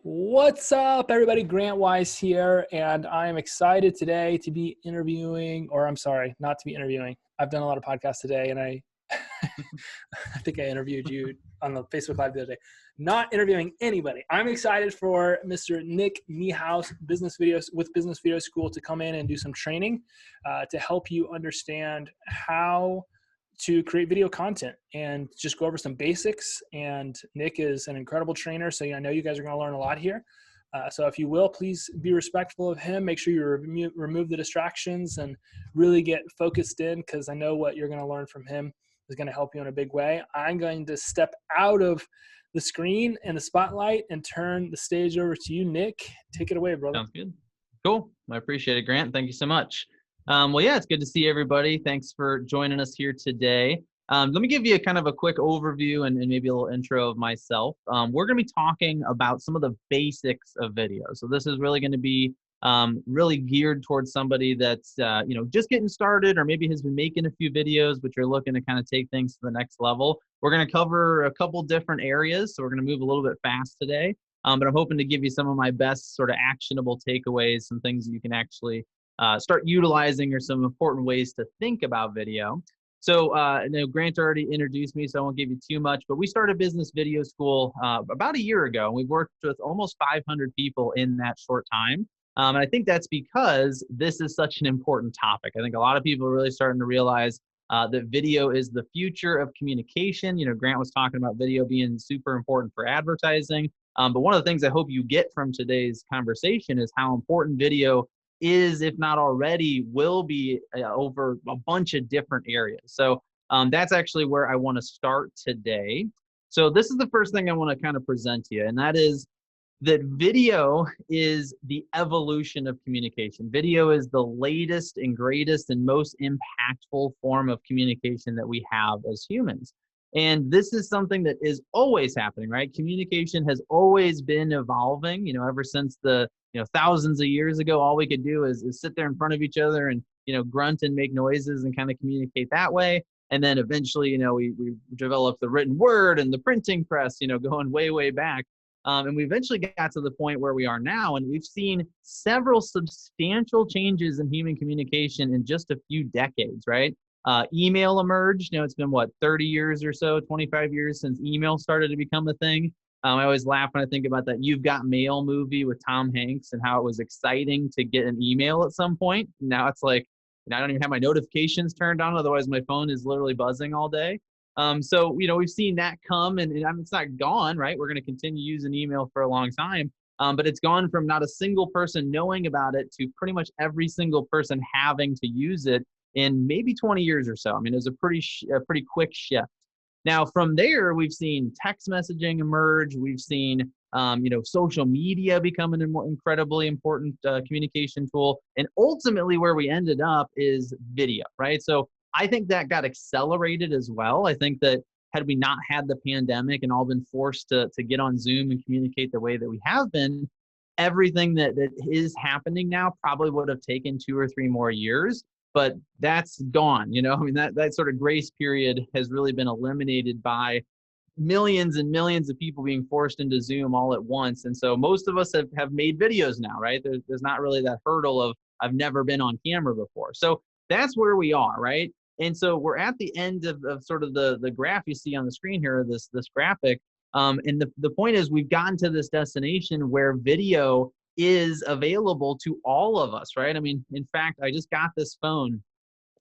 What's up, everybody? Grant Wise here, and I'm excited today to be interviewing, or I'm sorry, not to be interviewing. I've done a lot of podcasts today, and I think I interviewed you on the Facebook Live the other day. Not interviewing anybody. I'm excited for Mr. Nick Niehaus, Business Video School, to come in and do some training to help you understand how to create video content and just go over some basics. And Nick is an incredible trainer, so I know you guys are going to learn a lot here. So if you will, please be respectful of him. Make sure you remove the distractions and really get focused in, because I know what you're going to learn from him is going to help you in a big way. I'm going to step out of the screen and the spotlight and turn the stage over to you, Nick. Take it away, brother. Sounds good. Cool. I appreciate it, Grant. Thank you so much. Well, yeah, it's good to see everybody. Thanks for joining us here today. Let me give you a kind of a quick overview and maybe a little intro of myself. We're going to be talking about some of the basics of video. So this is really going to be really geared towards somebody that's just getting started, or maybe has been making a few videos, but you're looking to kind of take things to the next level. We're going to cover a couple different areas, so we're going to move a little bit fast today. But I'm hoping to give you some of my best sort of actionable takeaways, some things that you can actually start utilizing, or some important ways to think about video. So Grant already introduced me, so I won't give you too much, but we started Business Video School about a year ago, and we've worked with almost 500 people in that short time. And I think that's because this is such an important topic. I think a lot of people are really starting to realize that video is the future of communication. Grant was talking about video being super important for advertising. But one of the things I hope you get from today's conversation is how important video is, if not already, will be over a bunch of different areas. So that's actually where I want to start today. So this is the first thing I want to kind of present to you, and that is that video is the evolution of communication. Video is the latest and greatest and most impactful form of communication that we have as humans. And this is something that is always happening, right? Communication has always been evolving, ever since the thousands of years ago. All we could do is sit there in front of each other and grunt and make noises and kind of communicate that way. And then eventually, we developed the written word and the printing press, going way back. And we eventually got to the point where we are now, and we've seen several substantial changes in human communication in just a few decades, right? Email emerged. It's been 30 years or so, 25 years since email started to become a thing. I always laugh when I think about that You've Got Mail movie with Tom Hanks, and how it was exciting to get an email at some point. Now it's like, I don't even have my notifications turned on. Otherwise, my phone is literally buzzing all day. So we've seen that come, and it's not gone, right? We're going to continue using email for a long time. But it's gone from not a single person knowing about it to pretty much every single person having to use it in maybe 20 years or so. I mean, it was a pretty quick shift. Now, from there, we've seen text messaging emerge. We've seen, social media becoming an incredibly important communication tool. And ultimately, where we ended up is video, right? So I think that got accelerated as well. I think that had we not had the pandemic and all been forced to get on Zoom and communicate the way that we have been, everything that is happening now probably would have taken 2 or 3 more years. But that's gone, that sort of grace period has really been eliminated by millions and millions of people being forced into Zoom all at once. And so most of us have made videos now, right? There's not really that hurdle of I've never been on camera before. So that's where we are, right? And so we're at the end of sort of the graph you see on the screen here, this graphic. And the point is, we've gotten to this destination where video is available to all of us, right? I mean, in fact, I just got this phone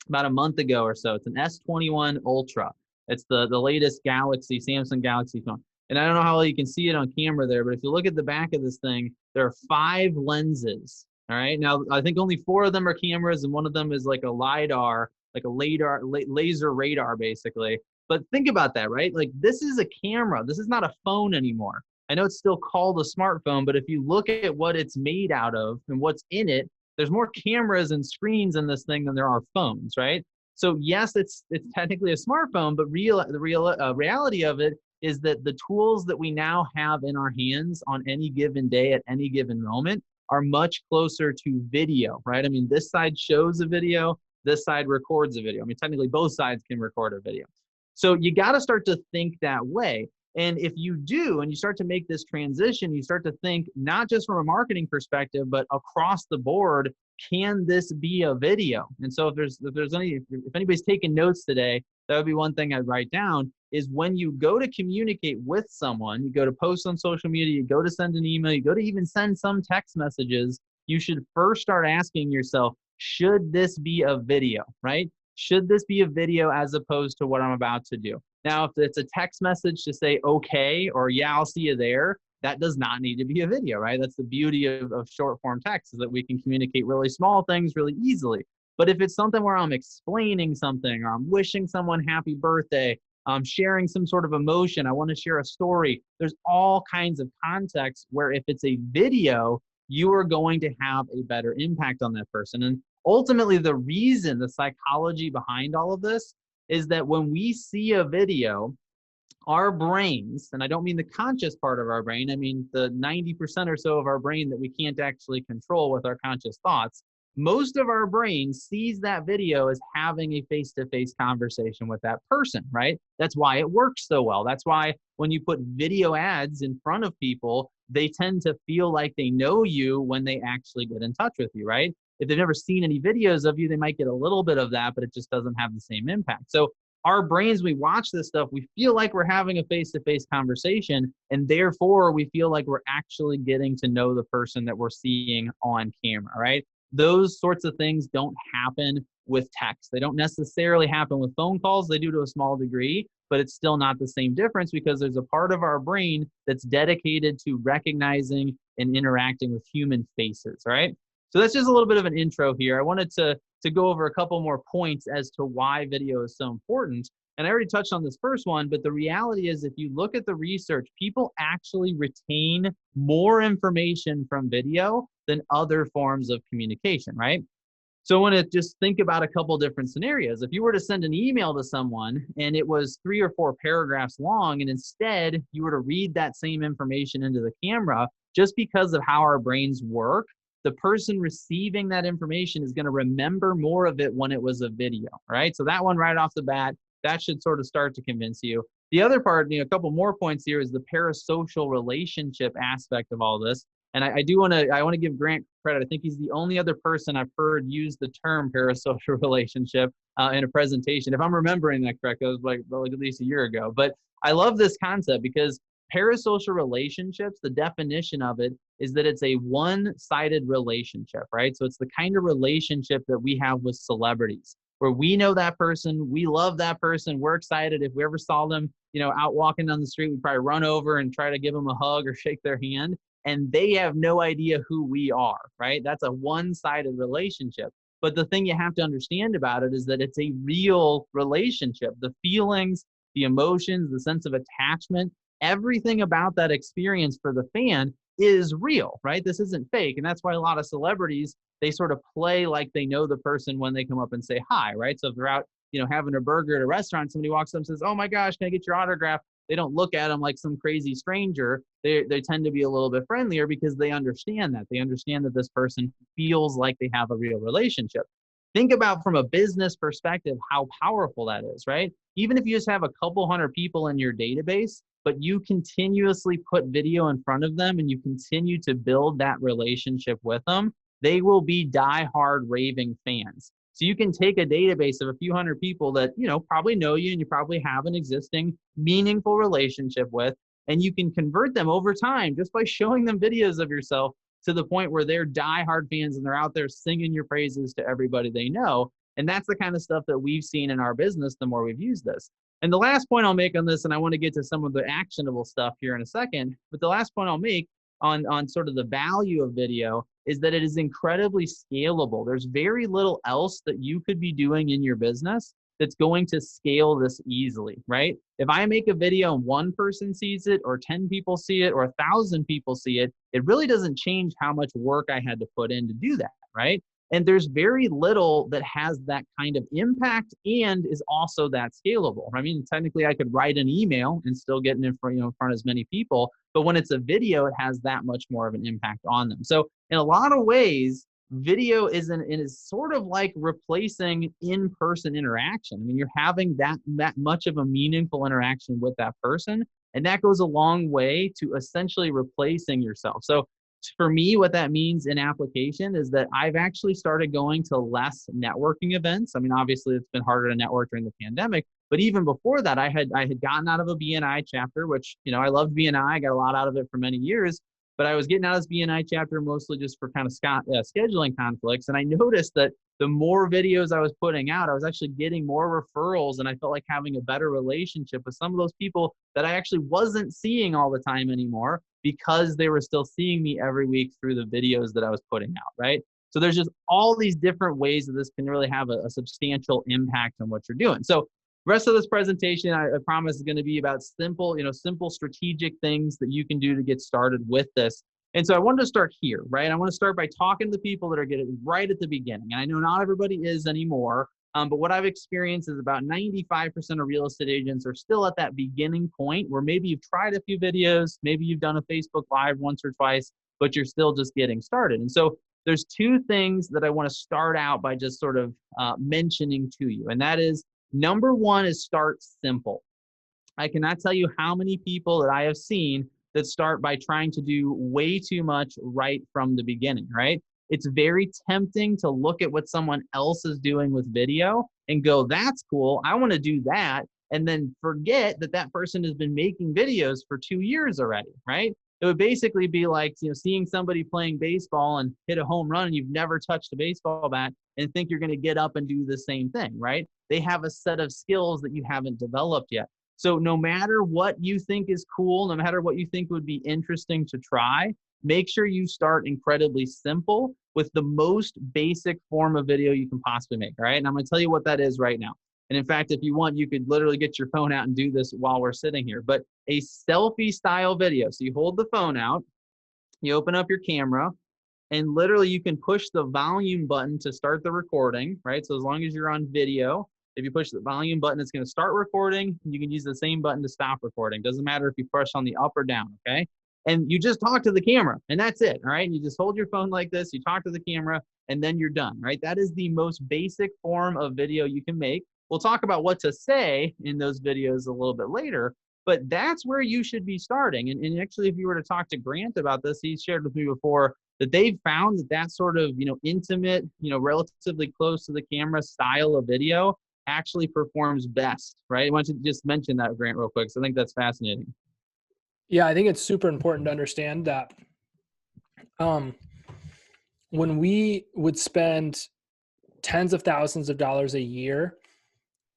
about a month ago or so. It's an S21 Ultra. It's the latest Samsung Galaxy phone. And I don't know how well you can see it on camera there, but if you look at the back of this thing, there are 5 lenses, all right? Now, I think only 4 of them are cameras, and one of them is like a LiDAR, like a laser radar, basically. But think about that, right? Like, this is a camera. This is not a phone anymore. I know it's still called a smartphone, but if you look at what it's made out of and what's in it, there's more cameras and screens in this thing than there are phones, right? So yes, it's technically a smartphone, but the reality of it is that the tools that we now have in our hands on any given day at any given moment are much closer to video, right? I mean, this side shows a video, this side records a video. I mean, technically both sides can record a video. So you got to start to think that way. And if you do, and you start to make this transition, you start to think not just from a marketing perspective, but across the board, can this be a video? And so if anybody's taking notes today, that would be one thing I'd write down is when you go to communicate with someone, you go to post on social media, you go to send an email, you go to even send some text messages, you should first start asking yourself, should this be a video, right? Should this be a video as opposed to what I'm about to do? Now, if it's a text message to say, okay, or yeah, I'll see you there, that does not need to be a video, right? That's the beauty of short form text is that we can communicate really small things really easily. But if it's something where I'm explaining something or I'm wishing someone happy birthday, I'm sharing some sort of emotion, I want to share a story, there's all kinds of contexts where if it's a video, you are going to have a better impact on that person. And ultimately, the reason, the psychology behind all of this is that when we see a video, our brains, and I don't mean the conscious part of our brain, I mean the 90% or so of our brain that we can't actually control with our conscious thoughts, most of our brain sees that video as having a face-to-face conversation with that person, right? That's why it works so well. That's why when you put video ads in front of people, they tend to feel like they know you when they actually get in touch with you, right? If they've never seen any videos of you, they might get a little bit of that, but it just doesn't have the same impact. So our brains, we watch this stuff, we feel like we're having a face-to-face conversation, and therefore we feel like we're actually getting to know the person that we're seeing on camera, right? Those sorts of things don't happen with text. They don't necessarily happen with phone calls. They do to a small degree, but it's still not the same difference because there's a part of our brain that's dedicated to recognizing and interacting with human faces, right? So that's just a little bit of an intro here. I wanted to go over a couple more points as to why video is so important. And I already touched on this first one, but the reality is if you look at the research, people actually retain more information from video than other forms of communication, right? So I want to just think about a couple different scenarios. If you were to send an email to someone and it was 3 or 4 paragraphs long, and instead you were to read that same information into the camera, just because of how our brains work, the person receiving that information is going to remember more of it when it was a video, right? So that one right off the bat, that should sort of start to convince you. The other part, a couple more points here is the parasocial relationship aspect of all this. And I want to give Grant credit. I think he's the only other person I've heard use the term parasocial relationship in a presentation. If I'm remembering that correct, it was like at least a year ago. But I love this concept because parasocial relationships, the definition of it is that it's a one-sided relationship, right? So it's the kind of relationship that we have with celebrities, where we know that person, we love that person, we're excited. If we ever saw them, out walking down the street, we'd probably run over and try to give them a hug or shake their hand. And they have no idea who we are, right? That's a one-sided relationship. But the thing you have to understand about it is that it's a real relationship. The feelings, the emotions, the sense of attachment, everything about that experience for the fan is real, right? This isn't fake. And that's why a lot of celebrities, they sort of play like they know the person when they come up and say hi, right? So if they're out, having a burger at a restaurant, somebody walks up and says, "Oh my gosh, can I get your autograph?" They don't look at them like some crazy stranger. They tend to be a little bit friendlier because they understand that. They understand that this person feels like they have a real relationship. Think about from a business perspective how powerful that is, right? Even if you just have a couple hundred people in your database, but you continuously put video in front of them and you continue to build that relationship with them, they will be diehard raving fans. So you can take a database of a few hundred people that, probably know you and you probably have an existing meaningful relationship with, and you can convert them over time just by showing them videos of yourself to the point where they're diehard fans and they're out there singing your praises to everybody they know. And that's the kind of stuff that we've seen in our business the more we've used this. And the last point I'll make on this, and I want to get to some of the actionable stuff here in a second, but the last point I'll make on sort of the value of video is that it is incredibly scalable. There's very little else that you could be doing in your business that's going to scale this easily, right? If I make a video and one person sees it or 10 people see it or 1,000 people see it, it really doesn't change how much work I had to put in to do that, right? And there's very little that has that kind of impact and is also that scalable. I mean, technically I could write an email and still get in front of as many people, but when it's a video, it has that much more of an impact on them. So in a lot of ways, video is sort of like replacing in-person interaction. I mean, you're having that much of a meaningful interaction with that person. And that goes a long way to essentially replacing yourself. So for me, what that means in application is that I've actually started going to less networking events. I mean, obviously it's been harder to network during the pandemic, but even before that, I had gotten out of a BNI chapter, which, you know, I loved BNI. I got a lot out of it for many years, but I was getting out of this BNI chapter mostly just for kind of scheduling conflicts. And I noticed that the more videos I was putting out, I was actually getting more referrals, and I felt like having a better relationship with some of those people that I actually wasn't seeing all the time anymore, because they were still seeing me every week through the videos that I was putting out, right? So there's just all these different ways that this can really have a substantial impact on what you're doing. So the rest of this presentation, I promise, is going to be about simple strategic things that you can do to get started with this. And so I wanted to start here, right? I want to start by talking to the people that are getting right at the beginning. And I know not everybody is anymore, but what I've experienced is about 95% of real estate agents are still at that beginning point where maybe you've tried a few videos, maybe you've done a Facebook Live once or twice, but you're still just getting started. And so there's two things that I want to start out by just sort of mentioning to you. And that is, number one is start simple. I cannot tell you how many people that I have seen that start by trying to do way too much right from the beginning, right? It's very tempting to look at what someone else is doing with video and go, that's cool, I want to do that. And then forget that that person has been making videos for 2 years already, right? It would basically be like, you know, seeing somebody playing baseball and hit a home run and you've never touched a baseball bat and think you're going to get up and do the same thing, right? They have a set of skills that you haven't developed yet. So no matter what you think is cool, no matter what you think would be interesting to try, make sure you start incredibly simple with the most basic form of video you can possibly make, all right? And I'm going to tell you what that is right now. And in fact, if you want, you could literally get your phone out and do this while we're sitting here. But a selfie style video. So you hold the phone out, you open up your camera, and literally you can push the volume button to start the recording, right? So as long as you're on video, if you push the volume button, it's going to start recording. You can use the same button to stop recording. Doesn't matter if you push on the up or down, okay? And you just talk to the camera, and that's it, all right? And you just hold your phone like this, you talk to the camera, and then you're done, right? That is the most basic form of video you can make. We'll talk about what to say in those videos a little bit later, but that's where you should be starting. And actually, if you were to talk to Grant about this, he shared with me before that they've found that that sort of, intimate, relatively close to the camera style of video actually performs best, right? Why don't you just mention that, Grant, real quick? So I think that's fascinating. Yeah, I think it's super important to understand that when we would spend tens of thousands of dollars a year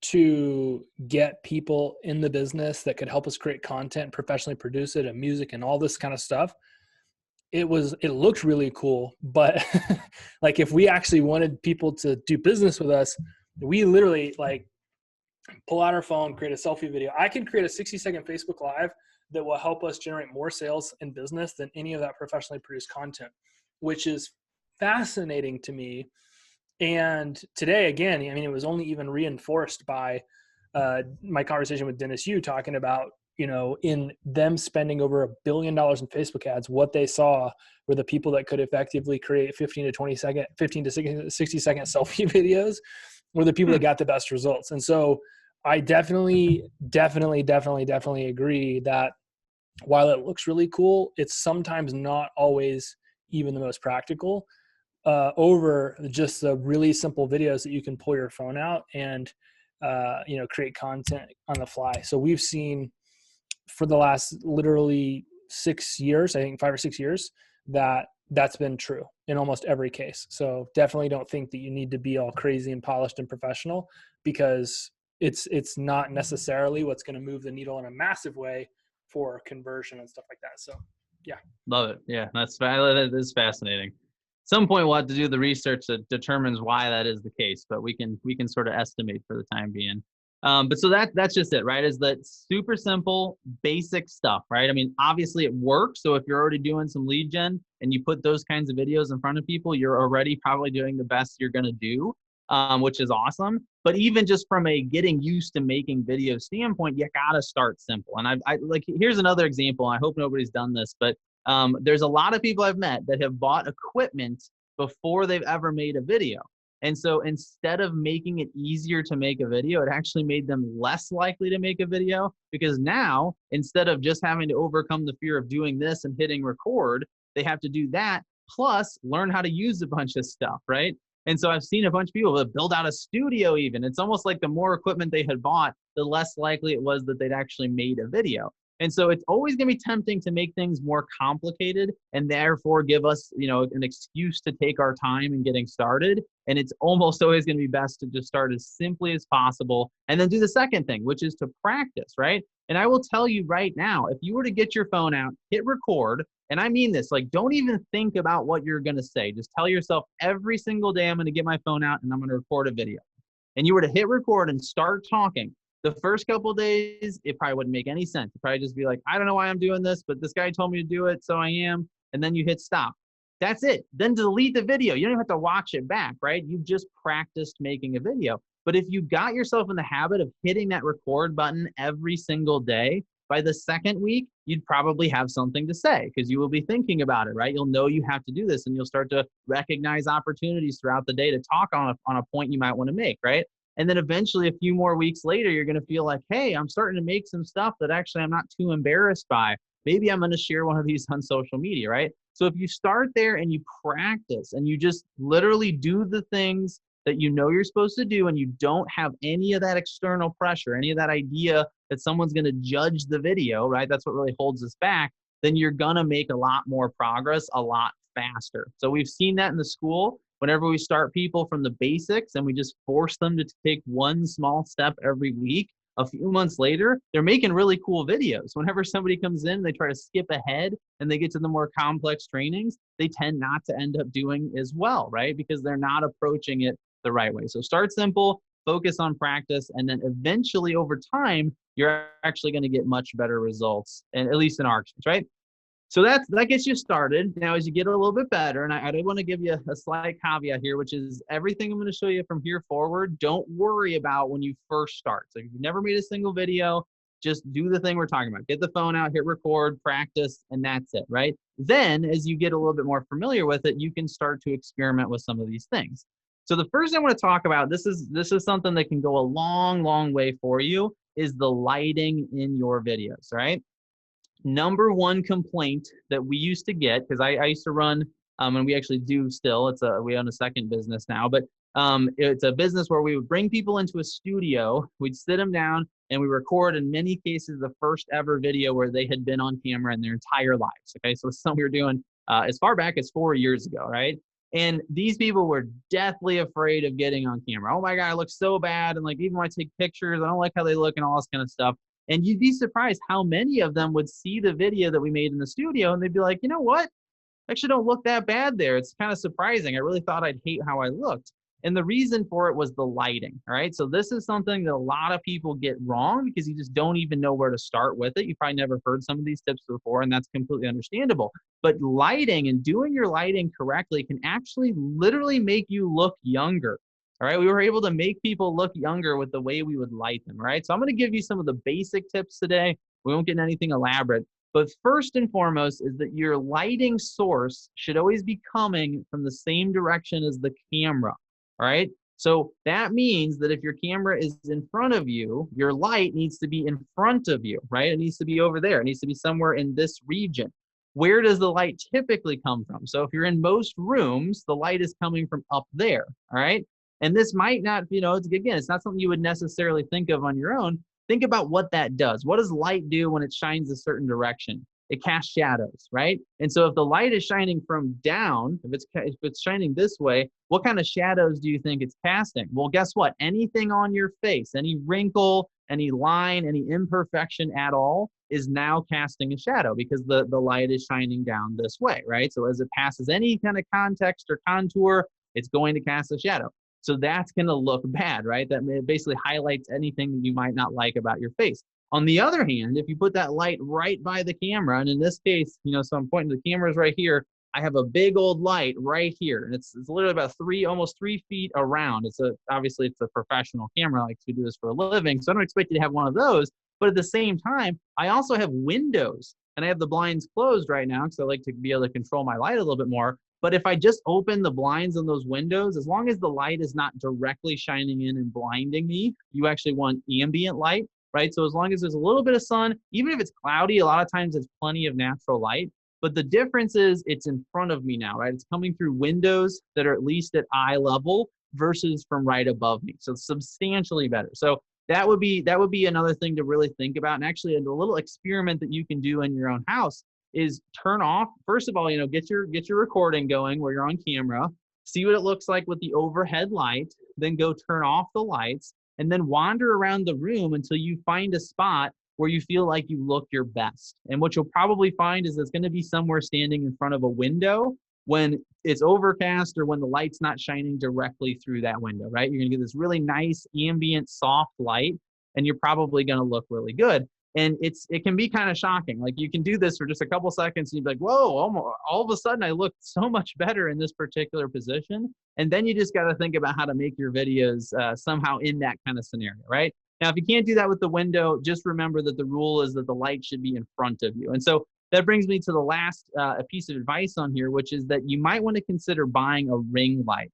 to get people in the business that could help us create content, professionally produce it, and music and all this kind of stuff, it looked really cool. But like, if we actually wanted people to do business with us, we literally pull out our phone, create a selfie video. I can create a 60-second Facebook Live that will help us generate more sales and business than any of that professionally produced content, which is fascinating to me. And today, again, I mean, it was only even reinforced by my conversation with Dennis Yu talking about, in them spending over $1 billion in Facebook ads, what they saw were the people that could effectively create 15 to 60 second selfie videos were the people that got the best results. And so I definitely agree that while it looks really cool, it's sometimes not always even the most practical over just the really simple videos that you can pull your phone out and, create content on the fly. So we've seen for the last literally 6 years, I think 5 or 6 years, that's been true in almost every case. So definitely don't think that you need to be all crazy and polished and professional, because it's not necessarily what's going to move the needle in a massive way for conversion and stuff like that. So yeah. Love it. Yeah, that is fascinating. At some point we'll have to do the research that determines why that is the case, but we can sort of estimate for the time being. But so that's just it, right? Is that super simple, basic stuff, right? I mean, obviously it works. So if you're already doing some lead gen and you put those kinds of videos in front of people, you're already probably doing the best you're going to do, which is awesome. But even just from a getting used to making video standpoint, you got to start simple. And I here's another example. I hope nobody's done this, but there's a lot of people I've met that have bought equipment before they've ever made a video. And so instead of making it easier to make a video, it actually made them less likely to make a video, because now instead of just having to overcome the fear of doing this and hitting record, they have to do that plus learn how to use a bunch of stuff, right? And so I've seen a bunch of people that build out a studio even. It's almost like the more equipment they had bought, the less likely it was that they'd actually made a video. And so it's always going to be tempting to make things more complicated and therefore give us, an excuse to take our time in getting started. And it's almost always going to be best to just start as simply as possible and then do the second thing, which is to practice, right? And I will tell you right now, if you were to get your phone out, hit record, and I mean this, like, don't even think about what you're going to say. Just tell yourself every single day, I'm going to get my phone out and I'm going to record a video. And you were to hit record and start talking. The first couple of days, it probably wouldn't make any sense. You'd probably just be like, I don't know why I'm doing this, but this guy told me to do it, so I am. And then you hit stop. That's it. Then delete the video. You don't even have to watch it back, right? You just practiced making a video. But if you got yourself in the habit of hitting that record button every single day, by the second week, you'd probably have something to say because you will be thinking about it, right? You'll know you have to do this and you'll start to recognize opportunities throughout the day to talk on a point you might want to make, right? And then eventually a few more weeks later, you're going to feel like, hey, I'm starting to make some stuff that actually I'm not too embarrassed by. Maybe I'm going to share one of these on social media, right? So if you start there and you practice and you just literally do the things that you know you're supposed to do and you don't have any of that external pressure, any of that idea that someone's going to judge the video, right? That's what really holds us back. Then you're going to make a lot more progress a lot faster. So we've seen that in the school. Whenever we start people from the basics and we just force them to take one small step every week, a few months later, they're making really cool videos. Whenever somebody comes in, they try to skip ahead and they get to the more complex trainings, they tend not to end up doing as well, right? Because they're not approaching it the right way. So start simple, focus on practice, and then eventually over time, you're actually going to get much better results, and at least in our case, right? So that gets you started. Now, as you get a little bit better, and I do want to give you a slight caveat here, which is everything I'm going to show you from here forward, don't worry about when you first start. So if you've never made a single video, just do the thing we're talking about. Get the phone out, hit record, practice, and that's it, right? Then, as you get a little bit more familiar with it, you can start to experiment with some of these things. So the first thing I want to talk about, this is something that can go a long, long way for you, is the lighting in your videos, right? Number one complaint that we used to get, because I used to run, and we actually do still, we own a second business now, but it's a business where we would bring people into a studio, we'd sit them down, and we record, in many cases, the first ever video where they had been on camera in their entire lives, okay? So it's something we were doing as far back as 4 years ago, right? And these people were deathly afraid of getting on camera. Oh my God, I look so bad. And like, even when I take pictures, I don't like how they look and all this kind of stuff. And you'd be surprised how many of them would see the video that we made in the studio and they'd be like, you know what? I actually don't look that bad there. It's kind of surprising. I really thought I'd hate how I looked. And the reason for it was the lighting, all right? So this is something that a lot of people get wrong because you just don't even know where to start with it. You probably never heard some of these tips before, and that's completely understandable. But lighting and doing your lighting correctly can actually literally make you look younger, all right? We were able to make people look younger with the way we would light them, right? So I'm going to give you some of the basic tips today. We won't get into anything elaborate. But first and foremost is that your lighting source should always be coming from the same direction as the camera. All right. So that means that if your camera is in front of you, your light needs to be in front of you, right? It needs to be over there. It needs to be somewhere in this region. Where does the light typically come from? So if you're in most rooms, the light is coming from up there. All right. And this might not, it's not something you would necessarily think of on your own. Think about what that does. What does light do when it shines a certain direction? It casts shadows, right? And so if the light is shining from down, if it's shining this way, what kind of shadows do you think it's casting? Well, guess what? Anything on your face, any wrinkle, any line, any imperfection at all is now casting a shadow because the light is shining down this way, right? So as it passes any kind of context or contour, it's going to cast a shadow. So that's going to look bad, right? That basically highlights anything that you might not like about your face. On the other hand, if you put that light right by the camera, and in this case, so I'm pointing to the cameras right here, I have a big old light right here, and it's literally about almost 3 feet around. Obviously it's a professional camera, like to do this for a living, so I don't expect you to have one of those. But at the same time, I also have windows, and I have the blinds closed right now because I like to be able to control my light a little bit more. But if I just open the blinds on those windows, as long as the light is not directly shining in and blinding me, you actually want ambient light, right? So as long as there's a little bit of sun, even if it's cloudy, a lot of times it's plenty of natural light. But the difference is it's in front of me now, right? It's coming through windows that are at least at eye level versus from right above me. So substantially better. So that would be another thing to really think about. And actually a little experiment that you can do in your own house is turn off, first of all, get your recording going where you're on camera, see what it looks like with the overhead light, then go turn off the lights, and then wander around the room until you find a spot where you feel like you look your best. And what you'll probably find is it's going to be somewhere standing in front of a window when it's overcast or when the light's not shining directly through that window, right? You're going to get this really nice ambient soft light, and you're probably going to look really good. And it can be kind of shocking. Like you can do this for just a couple seconds and you'd be like, whoa, all of a sudden I look so much better in this particular position. And then you just got to think about how to make your videos somehow in that kind of scenario, right? Now, if you can't do that with the window, just remember that the rule is that the light should be in front of you. And so that brings me to the last piece of advice on here, which is that you might want to consider buying a ring light.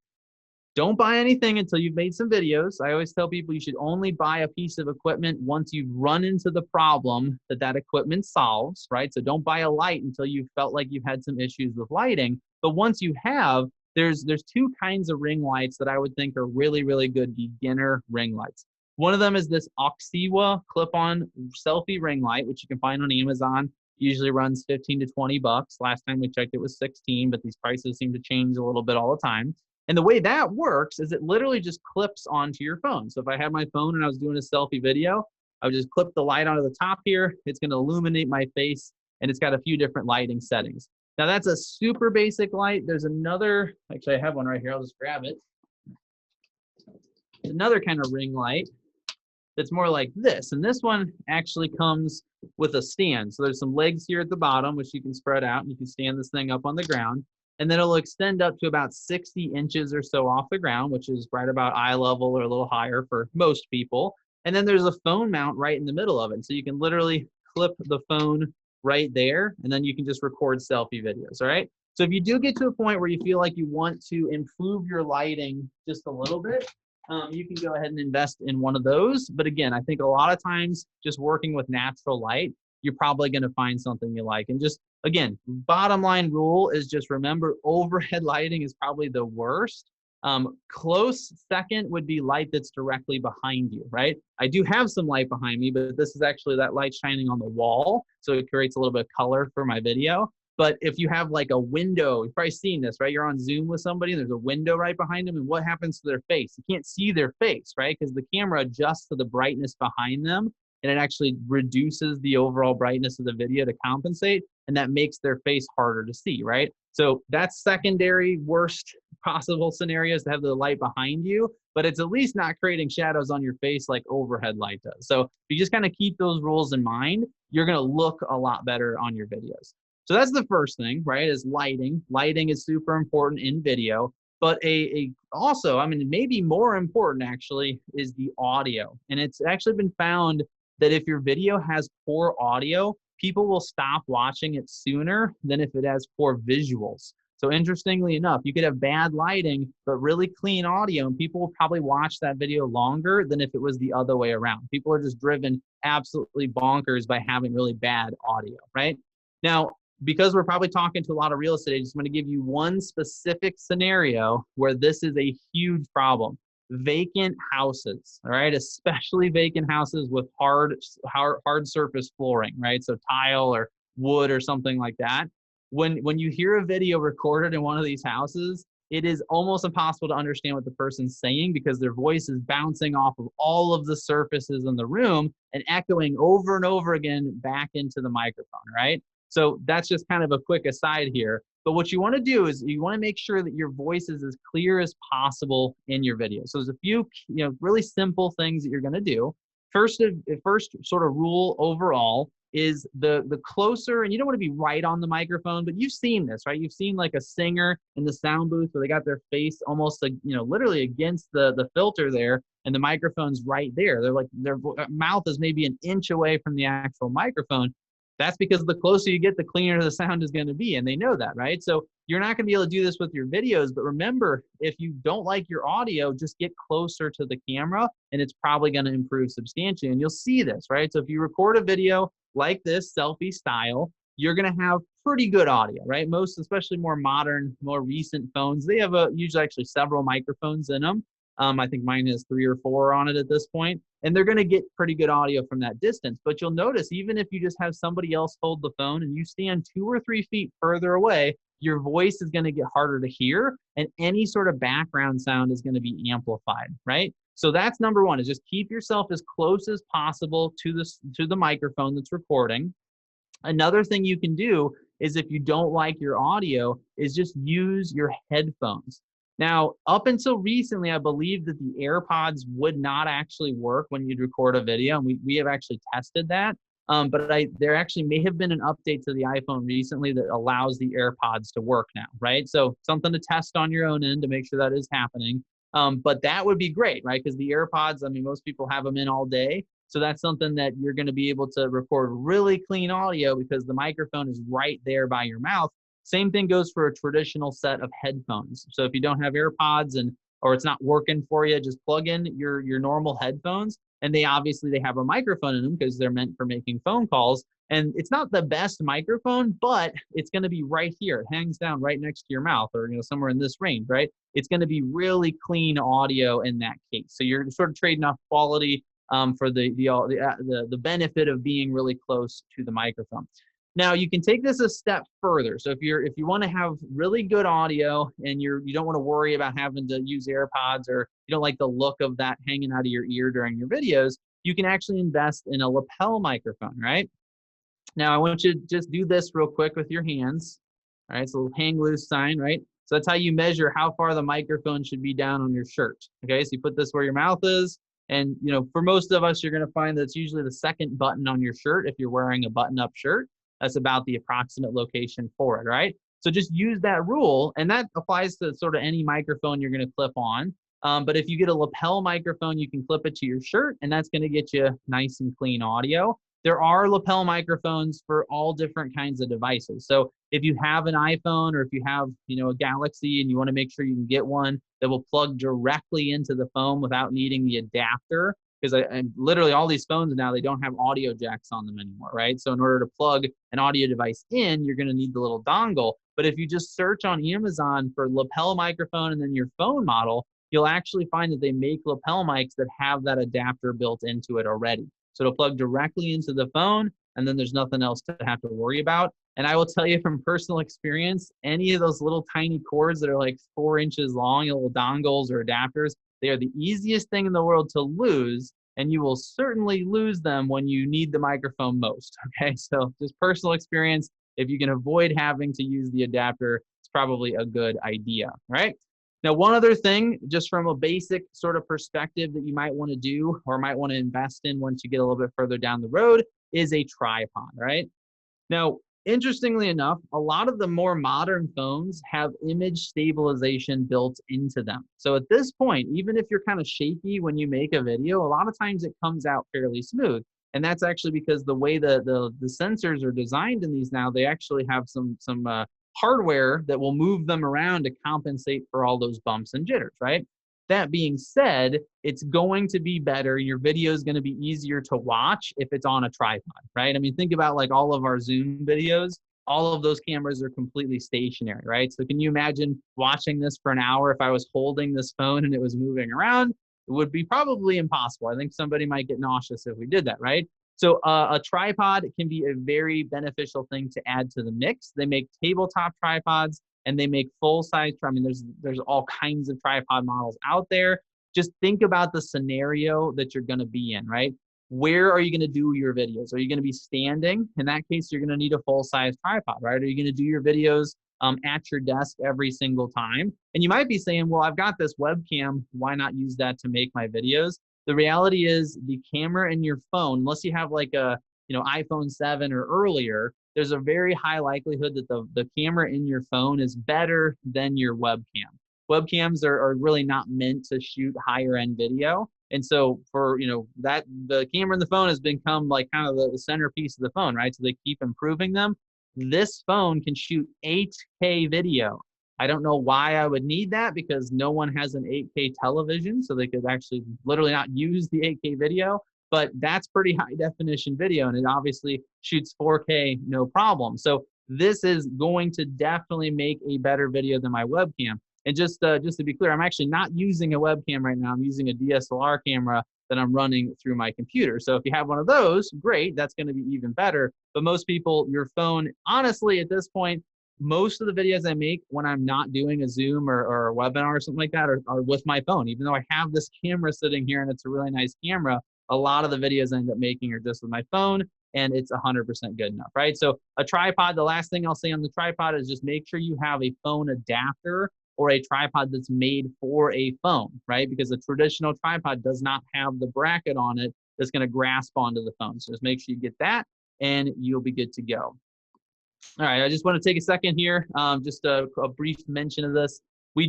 Don't buy anything until you've made some videos. I always tell people you should only buy a piece of equipment once you've run into the problem that equipment solves, right? So don't buy a light until you felt like you've had some issues with lighting. But once you have, there's two kinds of ring lights that I would think are really, really good beginner ring lights. One of them is this Oxiwa clip-on selfie ring light, which you can find on Amazon. Usually runs 15 to 20 bucks. Last time we checked, it was 16, but these prices seem to change a little bit all the time. And the way that works is it literally just clips onto your phone. So if I had my phone and I was doing a selfie video, I would just clip the light onto the top here. It's going to illuminate my face, and it's got a few different lighting settings. Now that's a super basic light. There's another, actually I have one right here. I'll just grab it. Another kind of ring light that's more like this. And this one actually comes with a stand. So there's some legs here at the bottom, which you can spread out, and you can stand this thing up on the ground. And then it'll extend up to about 60 inches or so off the ground, which is right about eye level or a little higher for most people. And then there's a phone mount right in the middle of it. So you can literally clip the phone right there, and then you can just record selfie videos, all right? So if you do get to a point where you feel like you want to improve your lighting just a little bit, you can go ahead and invest in one of those. But again, I think a lot of times just working with natural light, you're probably going to find something you like. And just, again, bottom line rule is just remember overhead lighting is probably the worst. Close second would be light that's directly behind you, right? I do have some light behind me, but this is actually that light shining on the wall. So it creates a little bit of color for my video. But if you have like a window, you've probably seen this, right? You're on Zoom with somebody and there's a window right behind them, and what happens to their face? You can't see their face, right? Because the camera adjusts to the brightness behind them, and it actually reduces the overall brightness of the video to compensate, and that makes their face harder to see, right? So that's secondary worst possible scenarios to have the light behind you, but it's at least not creating shadows on your face like overhead light does. So if you just kind of keep those rules in mind, you're gonna look a lot better on your videos. So that's the first thing, right, is lighting. Lighting is super important in video, but also, I mean, maybe more important actually is the audio. And it's actually been found that if your video has poor audio, people will stop watching it sooner than if it has poor visuals. So interestingly enough, you could have bad lighting, but really clean audio, and people will probably watch that video longer than if it was the other way around. People are just driven absolutely bonkers by having really bad audio, right? Now, because we're probably talking to a lot of real estate agents, I'm going to give you one specific scenario where this is a huge problem. Vacant houses, all right, especially vacant houses with hard surface flooring, right? So tile or wood or something like that. When you hear a video recorded in one of these houses, it is almost impossible to understand what the person's saying because their voice is bouncing off of all of the surfaces in the room and echoing over and over again back into the microphone, right? So that's just kind of a quick aside here. But what you want to do is you want to make sure that your voice is as clear as possible in your video. So there's a few, really simple things that you're going to do. First sort of rule overall is the closer, and you don't want to be right on the microphone, but you've seen this, right? You've seen like a singer in the sound booth where they got their face almost like, literally against the filter there, and the microphone's right there. They're like, their mouth is maybe an inch away from the actual microphone. That's because the closer you get, the cleaner the sound is going to be. And they know that, right? So you're not going to be able to do this with your videos. But remember, if you don't like your audio, just get closer to the camera and it's probably going to improve substantially. And you'll see this, right? So if you record a video like this, selfie style, you're going to have pretty good audio, right? Most, especially more modern, more recent phones, they have usually actually several microphones in them. I think mine has 3 or 4 on it at this point, and they're going to get pretty good audio from that distance. But you'll notice, even if you just have somebody else hold the phone and you stand 2 or 3 feet further away, your voice is going to get harder to hear, and any sort of background sound is going to be amplified, right? So that's number one, is just keep yourself as close as possible to the microphone that's recording. Another thing you can do is, if you don't like your audio, is just use your headphones. Now, up until recently, I believe that the AirPods would not actually work when you'd record a video, and we have actually tested that. But there actually may have been an update to the iPhone recently that allows the AirPods to work now, right? So something to test on your own end to make sure that is happening. But that would be great, right? Because the AirPods, I mean, most people have them in all day. So that's something that you're going to be able to record really clean audio because the microphone is right there by your mouth. Same thing goes for a traditional set of headphones. So if you don't have AirPods or it's not working for you, just plug in your normal headphones. And they have a microphone in them because they're meant for making phone calls. And it's not the best microphone, but it's going to be right here. It hangs down right next to your mouth, or somewhere in this range, right? It's going to be really clean audio in that case. So you're sort of trading off quality for the benefit of being really close to the microphone. Now you can take this a step further. So if you want to have really good audio and you don't want to worry about having to use AirPods, or you don't like the look of that hanging out of your ear during your videos, you can actually invest in a lapel microphone, right? Now I want you to just do this real quick with your hands. All right, it's a little hang loose sign, right? So that's how you measure how far the microphone should be down on your shirt. Okay, so you put this where your mouth is. And for most of us, you're going to find that it's usually the second button on your shirt if you're wearing a button-up shirt. That's about the approximate location for it, right? So just use that rule, and that applies to sort of any microphone you're going to clip on. But if you get a lapel microphone, you can clip it to your shirt, and that's going to get you nice and clean audio. There are lapel microphones for all different kinds of devices. So if you have an iPhone, or if you have a Galaxy and you want to make sure you can get one that will plug directly into the phone without needing the adapter, because literally all these phones now, they don't have audio jacks on them anymore, right? So in order to plug an audio device in, you're going to need the little dongle. But if you just search on Amazon for lapel microphone and then your phone model, you'll actually find that they make lapel mics that have that adapter built into it already. So it'll plug directly into the phone, and then there's nothing else to have to worry about. And I will tell you from personal experience, any of those little tiny cords that are like 4 inches long, little dongles or adapters, they are the easiest thing in the world to lose, and you will certainly lose them when you need the microphone most, okay? So just personal experience, if you can avoid having to use the adapter, it's probably a good idea, right? Now, one other thing, just from a basic sort of perspective that you might want to do or might want to invest in once you get a little bit further down the road, is a tripod, right? Now, interestingly enough, a lot of the more modern phones have image stabilization built into them. So at this point, even if you're kind of shaky when you make a video, a lot of times it comes out fairly smooth. And that's actually because the way the sensors are designed in these now, they actually have some hardware that will move them around to compensate for all those bumps and jitters, right? That being said, it's going to be better. Your video is going to be easier to watch if it's on a tripod, right? I mean, think about like all of our Zoom videos. All of those cameras are completely stationary, right? So can you imagine watching this for an hour if I was holding this phone and it was moving around? It would be probably impossible. I think somebody might get nauseous if we did that, right? So a tripod can be a very beneficial thing to add to the mix. They make tabletop tripods, and they make full-size. I mean, there's all kinds of tripod models out there. Just think about the scenario that you're going to be in, right? Where are you going to do your videos? Are you going to be standing? In that case, you're going to need a full-size tripod, right? Are you going to do your videos at your desk every single time? And you might be saying, well, I've got this webcam. Why not use that to make my videos? The reality is the camera in your phone, unless you have like a iPhone 7 or earlier, there's a very high likelihood that the camera in your phone is better than your webcam. Webcams are really not meant to shoot higher end video. And so for, that the camera in the phone has become like kind of the centerpiece of the phone, right? So they keep improving them. This phone can shoot 8K video. I don't know why I would need that, because no one has an 8K television, so they could actually literally not use the 8K video, but that's pretty high definition video, and it obviously shoots 4K no problem. So this is going to definitely make a better video than my webcam. And just to be clear, I'm actually not using a webcam right now. I'm using a DSLR camera that I'm running through my computer. So if you have one of those, great, that's going to be even better. But most people, your phone, honestly, at this point, most of the videos I make when I'm not doing a Zoom or a webinar or something like that are with my phone. Even though I have this camera sitting here and it's a really nice camera, a lot of the videos I end up making are just with my phone, and it's 100% good enough, right? So a tripod, the last thing I'll say on the tripod is just make sure you have a phone adapter or a tripod that's made for a phone, right? Because a traditional tripod does not have the bracket on it that's going to grasp onto the phone. So just make sure you get that and you'll be good to go. All right, I just want to take a second here, just a brief mention of this. We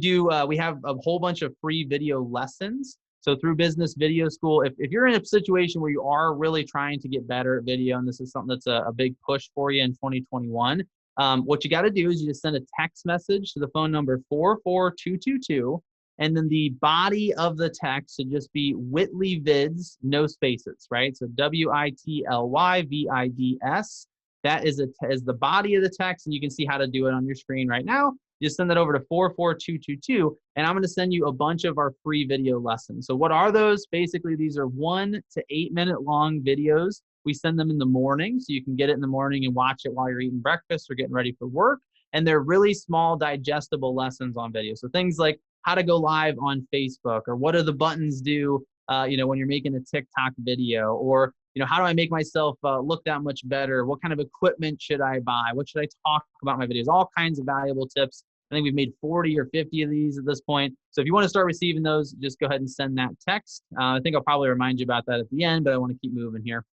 have a whole bunch of free video lessons. So through Business Video School, if you're in a situation where you are really trying to get better at video, and this is something that's a big push for you in 2021, what you got to do is you just send a text message to the phone number 44222, and then the body of the text should just be WITLYVIDS, no spaces, right? So WITLYVIDS. That is the body of the text, and you can see how to do it on your screen right now. Just send that over to 44222, and I'm going to send you a bunch of our free video lessons. So what are those? Basically, these are 1 to 8 minute long videos. We send them in the morning, so you can get it in the morning and watch it while you're eating breakfast or getting ready for work. And they're really small, digestible lessons on video. So things like how to go live on Facebook, or what do the buttons do, when you're making a TikTok video, or how do I make myself look that much better? What kind of equipment should I buy? What should I talk about in my videos? All kinds of valuable tips. I think we've made 40 or 50 of these at this point. So if you want to start receiving those, just go ahead and send that text. I think I'll probably remind you about that at the end, but I want to keep moving here.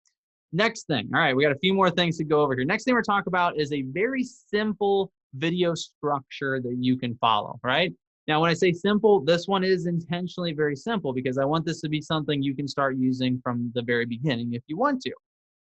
Next thing. All right, we got a few more things to go over here. Next thing we're talking about is a very simple video structure that you can follow, right? Now, when I say simple, this one is intentionally very simple because I want this to be something you can start using from the very beginning if you want to.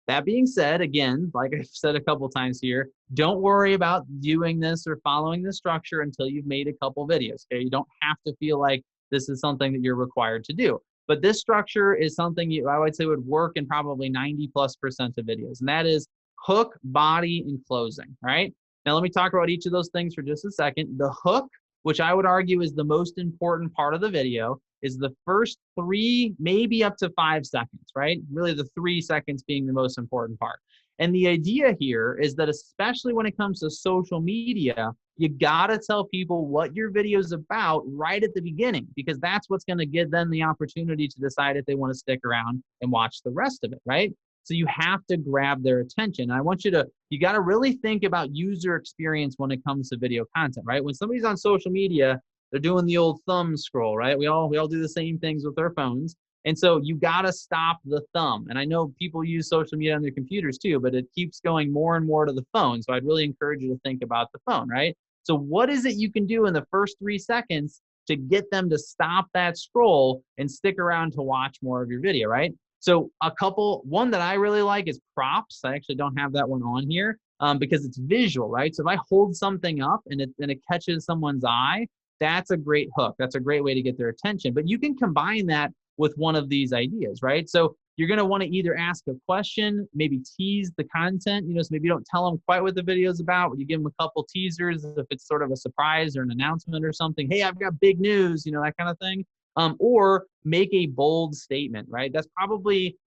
That being said, again, like I've said a couple times here, don't worry about doing this or following the structure until you've made a couple videos, okay? You don't have to feel like this is something that you're required to do. But this structure is something I would say would work in probably 90+% of videos, and that is hook, body, and closing, right? Now, let me talk about each of those things for just a second. The hook, which I would argue is the most important part of the video, is the first 3, maybe up to 5 seconds, right? Really the 3 seconds being the most important part. And the idea here is that especially when it comes to social media, you gotta tell people what your video is about right at the beginning, because that's what's gonna give them the opportunity to decide if they wanna stick around and watch the rest of it, right? So you have to grab their attention. And I want you got to really think about user experience when it comes to video content, right? When somebody's on social media, they're doing the old thumb scroll, right? We all do the same things with our phones. And so you got to stop the thumb. And I know people use social media on their computers too, but it keeps going more and more to the phone. So I'd really encourage you to think about the phone, right? So what is it you can do in the first 3 seconds to get them to stop that scroll and stick around to watch more of your video, right? So one that I really like is props. I actually don't have that one on here because it's visual, right? So if I hold something up and it catches someone's eye, that's a great hook. That's a great way to get their attention. But you can combine that with one of these ideas, right? So you're going to want to either ask a question, maybe tease the content, so maybe you don't tell them quite what the video is about, but you give them a couple teasers if it's sort of a surprise or an announcement or something. Hey, I've got big news, that kind of thing. Or make a bold statement, right? That's probably,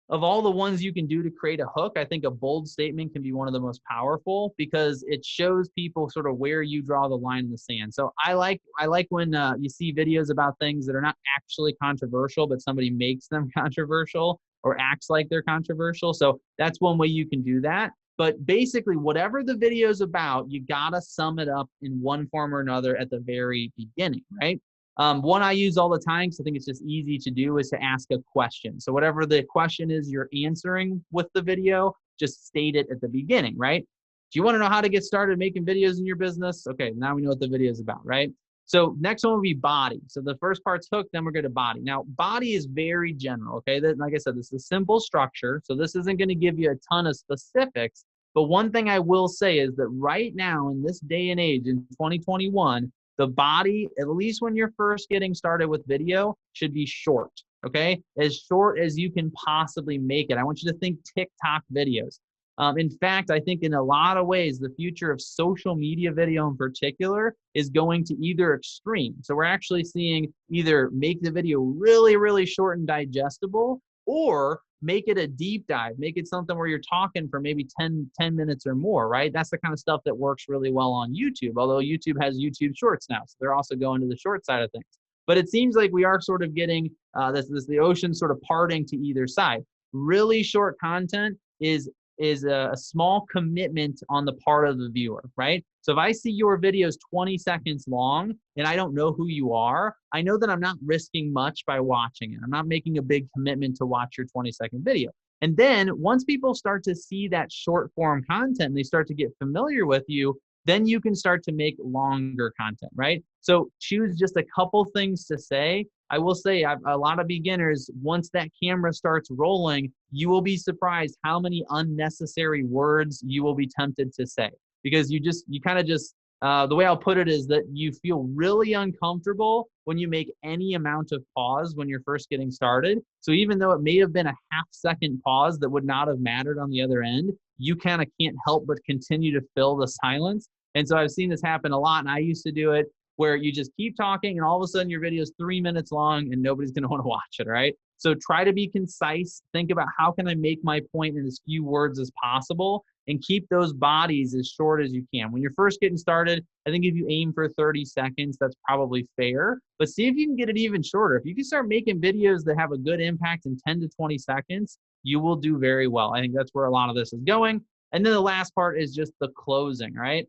of all the ones you can do to create a hook, I think a bold statement can be one of the most powerful because it shows people sort of where you draw the line in the sand. So I like when you see videos about things that are not actually controversial, but somebody makes them controversial or acts like they're controversial. So that's one way you can do that. But basically, whatever the video is about, you gotta sum it up in one form or another at the very beginning, right? One I use all the time because I think it's just easy to do is to ask a question. So whatever the question is you're answering with the video, just state it at the beginning, right? Do you want to know how to get started making videos in your business? Okay, now we know what the video is about, right? So next one will be body. So the first part's hook, then we're going to body. Now, body is very general, okay? Like I said, this is a simple structure. So this isn't going to give you a ton of specifics. But one thing I will say is that right now in this day and age, in 2021, the body, at least when you're first getting started with video, should be short, okay? As short as you can possibly make it. I want you to think TikTok videos. In fact, I think in a lot of ways, the future of social media video in particular is going to either extreme. So we're actually seeing either make the video really, really short and digestible, or make it a deep dive, make it something where you're talking for maybe 10 minutes or more, right? That's the kind of stuff that works really well on YouTube, although YouTube has YouTube Shorts now, so they're also going to the short side of things. But it seems like we are sort of getting the ocean sort of parting to either side. Really short content is a small commitment on the part of the viewer, right? So if I see your videos 20 seconds long and I don't know who you are, I know that I'm not risking much by watching it. I'm not making a big commitment to watch your 20-second video. And then once people start to see that short form content and they start to get familiar with you, then you can start to make longer content, right? So choose just a couple things to say. I will say a lot of beginners, once that camera starts rolling, you will be surprised how many unnecessary words you will be tempted to say, because you kind of just, the way I'll put it is that you feel really uncomfortable when you make any amount of pause when you're first getting started. So even though it may have been a half-second pause that would not have mattered on the other end, you kind of can't help but continue to fill the silence. And so I've seen this happen a lot, and I used to do it where you just keep talking and all of a sudden your video is 3 minutes long and nobody's going to want to watch it, right? So try to be concise. Think about how can I make my point in as few words as possible, and keep those bodies as short as you can. When you're first getting started, I think if you aim for 30 seconds, that's probably fair, but see if you can get it even shorter. If you can start making videos that have a good impact in 10 to 20 seconds, you will do very well. I think that's where a lot of this is going. And then the last part is just the closing, right?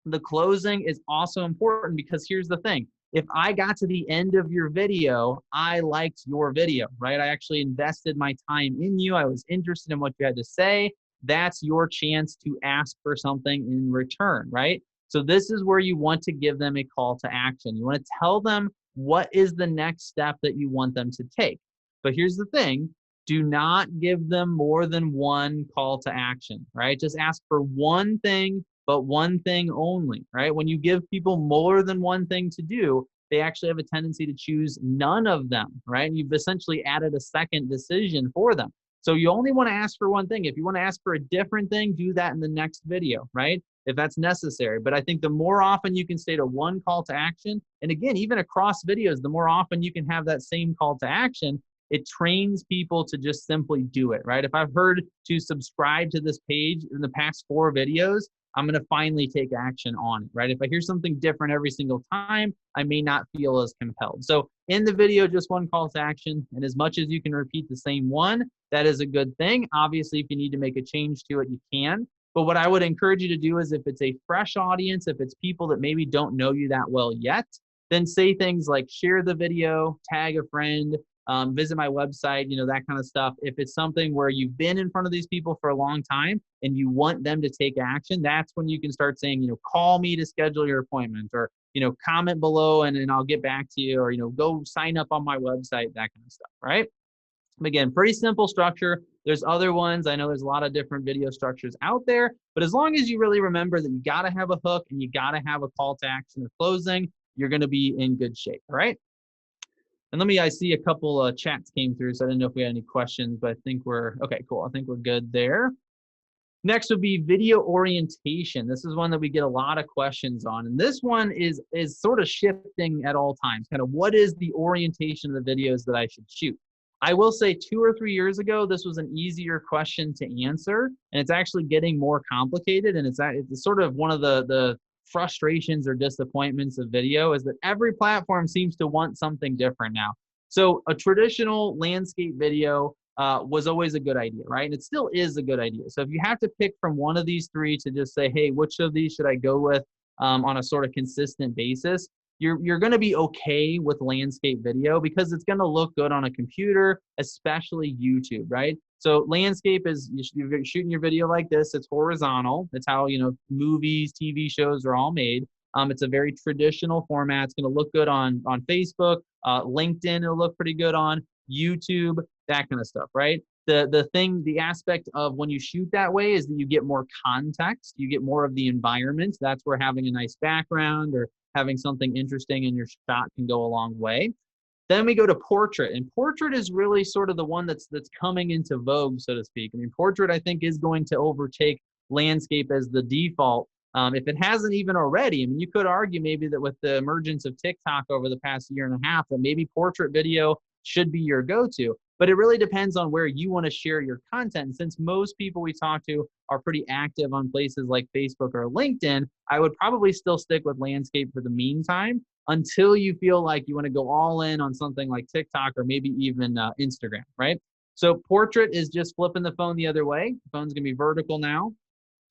The closing is also important, because here's the thing. If I got to the end of your video, I liked your video, right? I actually invested my time in you. I was interested in what you had to say. That's your chance to ask for something in return, right? So this is where you want to give them a call to action. You want to tell them what is the next step that you want them to take. But here's the thing. Do not give them more than one call to action, right? Just ask for one thing, but one thing only, right? When you give people more than one thing to do, they actually have a tendency to choose none of them, right? And you've essentially added a second decision for them. So you only want to ask for one thing. If you want to ask for a different thing, do that in the next video, right? If that's necessary. But I think the more often you can state a one call to action, and again, even across videos, the more often you can have that same call to action, it trains people to just simply do it, right? If I've heard to subscribe to this page in the past 4 videos, I'm going to finally take action on it, right? If I hear something different every single time, I may not feel as compelled. So in the video, just one call to action. And as much as you can repeat the same one, that is a good thing. Obviously, if you need to make a change to it, you can. But what I would encourage you to do is if it's a fresh audience, if it's people that maybe don't know you that well yet, then say things like share the video, tag a friend, visit my website, that kind of stuff. If it's something where you've been in front of these people for a long time and you want them to take action, that's when you can start saying, call me to schedule your appointment, or, comment below and I'll get back to you, or, go sign up on my website, that kind of stuff, right? Again, pretty simple structure. There's other ones. I know there's a lot of different video structures out there, but as long as you really remember that you got to have a hook and you got to have a call to action or closing, you're going to be in good shape, all right? And I see a couple chats came through, so I didn't know if we had any questions, but I think okay, cool. I think we're good there. Next would be video orientation. This is one that we get a lot of questions on. And this one is sort of shifting at all times. Kind of what is the orientation of the videos that I should shoot? I will say 2 or 3 years ago, this was an easier question to answer, and it's actually getting more complicated. And it's sort of one of the frustrations or disappointments of video is that every platform seems to want something different now. So a traditional landscape video was always a good idea, right? And it still is a good idea. So if you have to pick from one of these 3 to just say, hey, which of these should I go with on a sort of consistent basis, you're going to be okay with landscape video because it's going to look good on a computer, especially YouTube, right? So landscape is you're shooting your video like this. It's horizontal. That's how, movies, TV shows are all made. It's a very traditional format. It's going to look good on Facebook, LinkedIn. It'll look pretty good on YouTube, that kind of stuff, right? The aspect of when you shoot that way is that you get more context, you get more of the environment. That's where having a nice background or having something interesting in your shot can go a long way. Then we go to portrait, and portrait is really sort of the one that's coming into vogue, so to speak. I mean, portrait I think is going to overtake landscape as the default. If it hasn't even already, I mean, you could argue maybe that with the emergence of TikTok over the past year and a half, that maybe portrait video should be your go-to. But it really depends on where you want to share your content. And since most people we talk to are pretty active on places like Facebook or LinkedIn, I would probably still stick with landscape for the meantime until you feel like you want to go all in on something like TikTok or maybe even Instagram, right? So portrait is just flipping the phone the other way. The phone's going to be vertical now.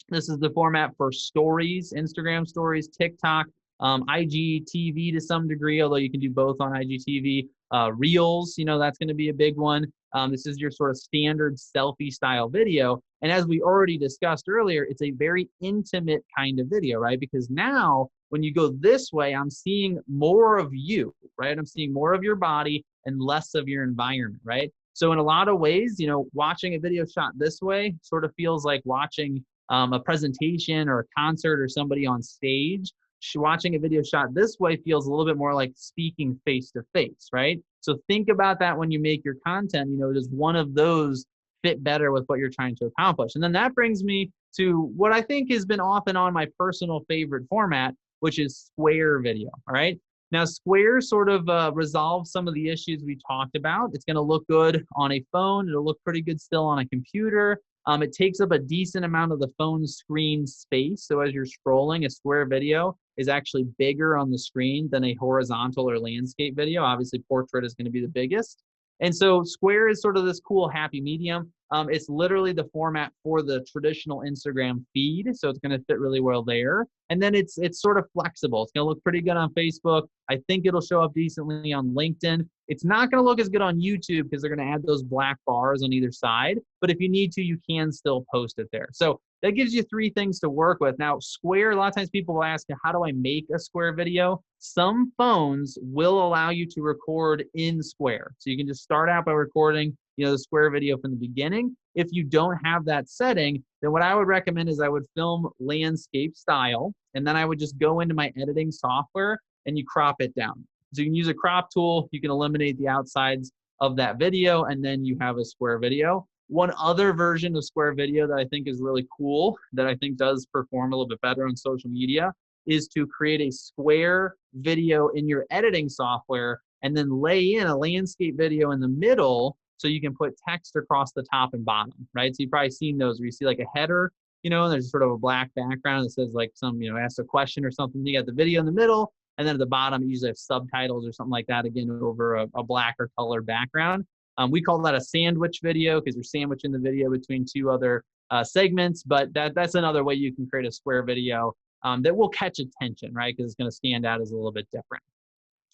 This is the format for stories, Instagram stories, TikTok, IGTV to some degree, although you can do both on IGTV. Reels, that's going to be a big one. This is your sort of standard selfie style video. And as we already discussed earlier, it's a very intimate kind of video, right? Because now when you go this way, I'm seeing more of you, right? I'm seeing more of your body and less of your environment, right? So in a lot of ways, watching a video shot this way sort of feels like watching a presentation or a concert or somebody on stage. Watching a video shot this way feels a little bit more like speaking face to face, right? So think about that when you make your content. Does one of those fit better with what you're trying to accomplish? And then that brings me to what I think has been off and on my personal favorite format, which is square video, all right? Now, square sort of resolves some of the issues we talked about. It's going to look good on a phone. It'll look pretty good still on a computer. It takes up a decent amount of the phone screen space. So as you're scrolling, a square video is actually bigger on the screen than a horizontal or landscape video. Obviously, portrait is going to be the biggest. And so square is sort of this cool happy medium. It's literally the format for the traditional Instagram feed. So it's going to fit really well there. And then it's sort of flexible. It's going to look pretty good on Facebook. I think it'll show up decently on LinkedIn. It's not going to look as good on YouTube because they're going to add those black bars on either side. But if you need to, you can still post it there. So that gives you 3 things to work with. Now, square, a lot of times people will ask, how do I make a square video? Some phones will allow you to record in square. So you can just start out by recording, the square video from the beginning. If you don't have that setting, then what I would recommend is I would film landscape style, and then I would just go into my editing software and you crop it down. So you can use a crop tool, you can eliminate the outsides of that video, and then you have a square video. One other version of square video that I think is really cool, that I think does perform a little bit better on social media, is to create a square video in your editing software and then lay in a landscape video in the middle so you can put text across the top and bottom, right? So you've probably seen those where you see like a header, and there's sort of a black background that says like some, ask a question or something. You got the video in the middle, and then at the bottom, you usually have subtitles or something like that, again, over a black or color background. We call that a sandwich video because you're sandwiching the video between 2 other segments, but that's another way you can create a square video that will catch attention, right? Because it's going to stand out as a little bit different.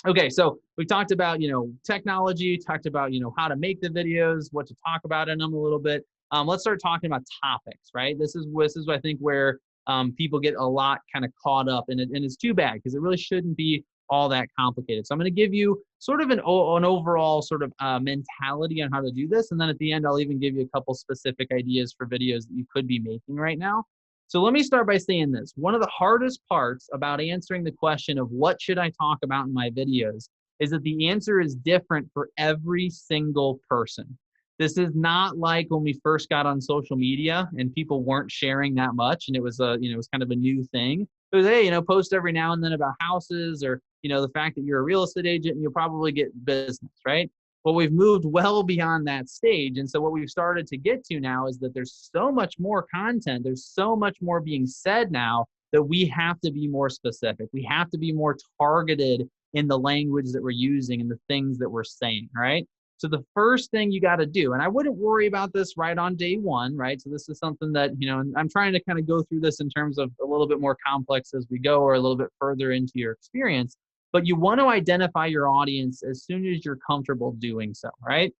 Okay, so we talked about, technology, talked about, how to make the videos, what to talk about in them a little bit. Let's start talking about topics, right? This is I think where people get a lot kind of caught up in it, and it's too bad because it really shouldn't be all that complicated. So I'm going to give you sort of an overall sort of mentality on how to do this. And then at the end, I'll even give you a couple specific ideas for videos that you could be making right now. So let me start by saying this. One of the hardest parts about answering the question of what should I talk about in my videos is that the answer is different for every single person. This is not like when we first got on social media and people weren't sharing that much, and it was it was kind of a new thing. It was, hey, post every now and then about houses or, the fact that you're a real estate agent and you'll probably get business, right? Well, we've moved well beyond that stage. And so what we've started to get to now is that there's so much more content. There's so much more being said now that we have to be more specific. We have to be more targeted in the language that we're using and the things that we're saying, right? So the first thing you got to do, and I wouldn't worry about this right on day one, right? So this is something that, I'm trying to kind of go through this in terms of a little bit more complex as we go or a little bit further into your experience. But you want to identify your audience as soon as you're comfortable doing so, right?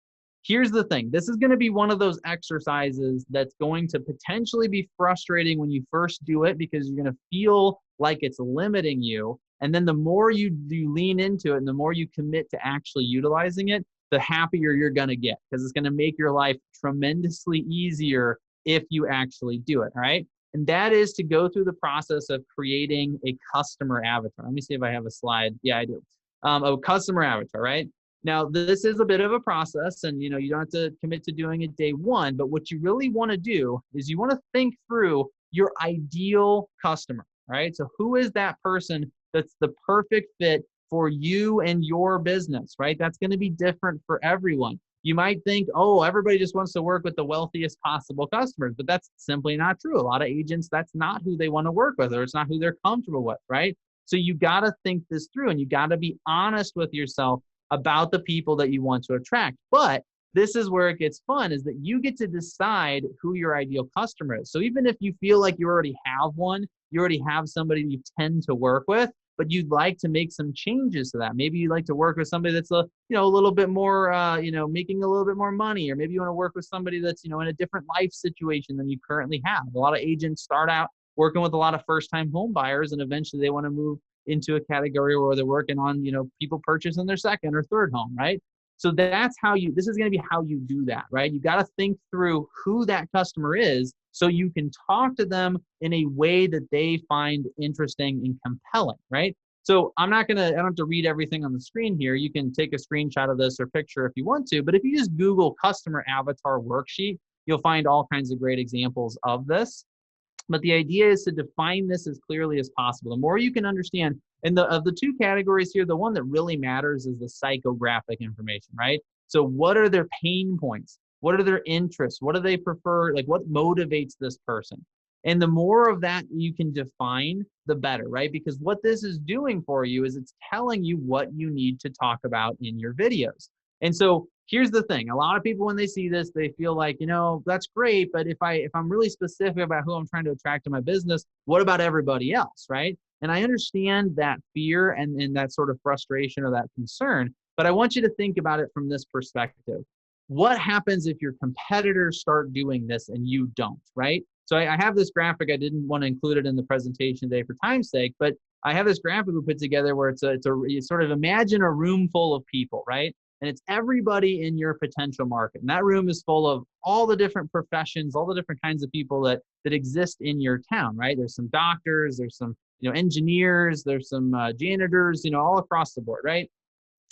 Here's the thing. This is going to be one of those exercises that's going to potentially be frustrating when you first do it because you're going to feel like it's limiting you. And then the more you lean into it and the more you commit to actually utilizing it, the happier you're going to get, because it's going to make your life tremendously easier if you actually do it. All right. And that is to go through the process of creating a customer avatar. Let me see if I have a slide. Yeah, I do. A customer avatar, right? Now, this is a bit of a process, and you don't have to commit to doing it day one, but what you really want to do is you want to think through your ideal customer, right? So who is that person that's the perfect fit for you and your business, right? That's going to be different for everyone. You might think, oh, everybody just wants to work with the wealthiest possible customers, but that's simply not true. A lot of agents, that's not who they want to work with, or it's not who they're comfortable with, right? So you got to think this through, and you got to be honest with yourself about the people that you want to attract. But this is where it gets fun, is that you get to decide who your ideal customer is. So even if you feel like you already have one, you already have somebody you tend to work with, but you'd like to make some changes to that. Maybe you'd like to work with somebody that's a little bit more, making a little bit more money, or maybe you want to work with somebody that's, in a different life situation than you currently have. A lot of agents start out working with a lot of first-time home buyers, and eventually they want to move into a category where they're working on, people purchasing their second or third home, right? So that's this is going to be how you do that, right? You got to think through who that customer is so you can talk to them in a way that they find interesting and compelling, right? So I don't have to read everything on the screen here. You can take a screenshot of this or picture if you want to, but if you just Google customer avatar worksheet, you'll find all kinds of great examples of this. But the idea is to define this as clearly as possible. The more you can understand, and of the two categories here, the one that really matters is the psychographic information, right? So what are their pain points? What are their interests? What do they prefer? Like, what motivates this person? And the more of that you can define, the better, right? Because what this is doing for you is it's telling you what you need to talk about in your videos. And so here's the thing. A lot of people, when they see this, they feel like, that's great, but if I'm really specific about who I'm trying to attract to my business, what about everybody else, right? And I understand that fear and that sort of frustration or that concern, but I want you to think about it from this perspective. What happens if your competitors start doing this and you don't, right? So I have this graphic. I didn't want to include it in the presentation today for time's sake, but I have this graphic we put together where you sort of imagine a room full of people, right? And it's everybody in your potential market. And that room is full of all the different professions, all the different kinds of people that exist in your town, right? There's some doctors, there's some engineers, there's some janitors, all across the board, right?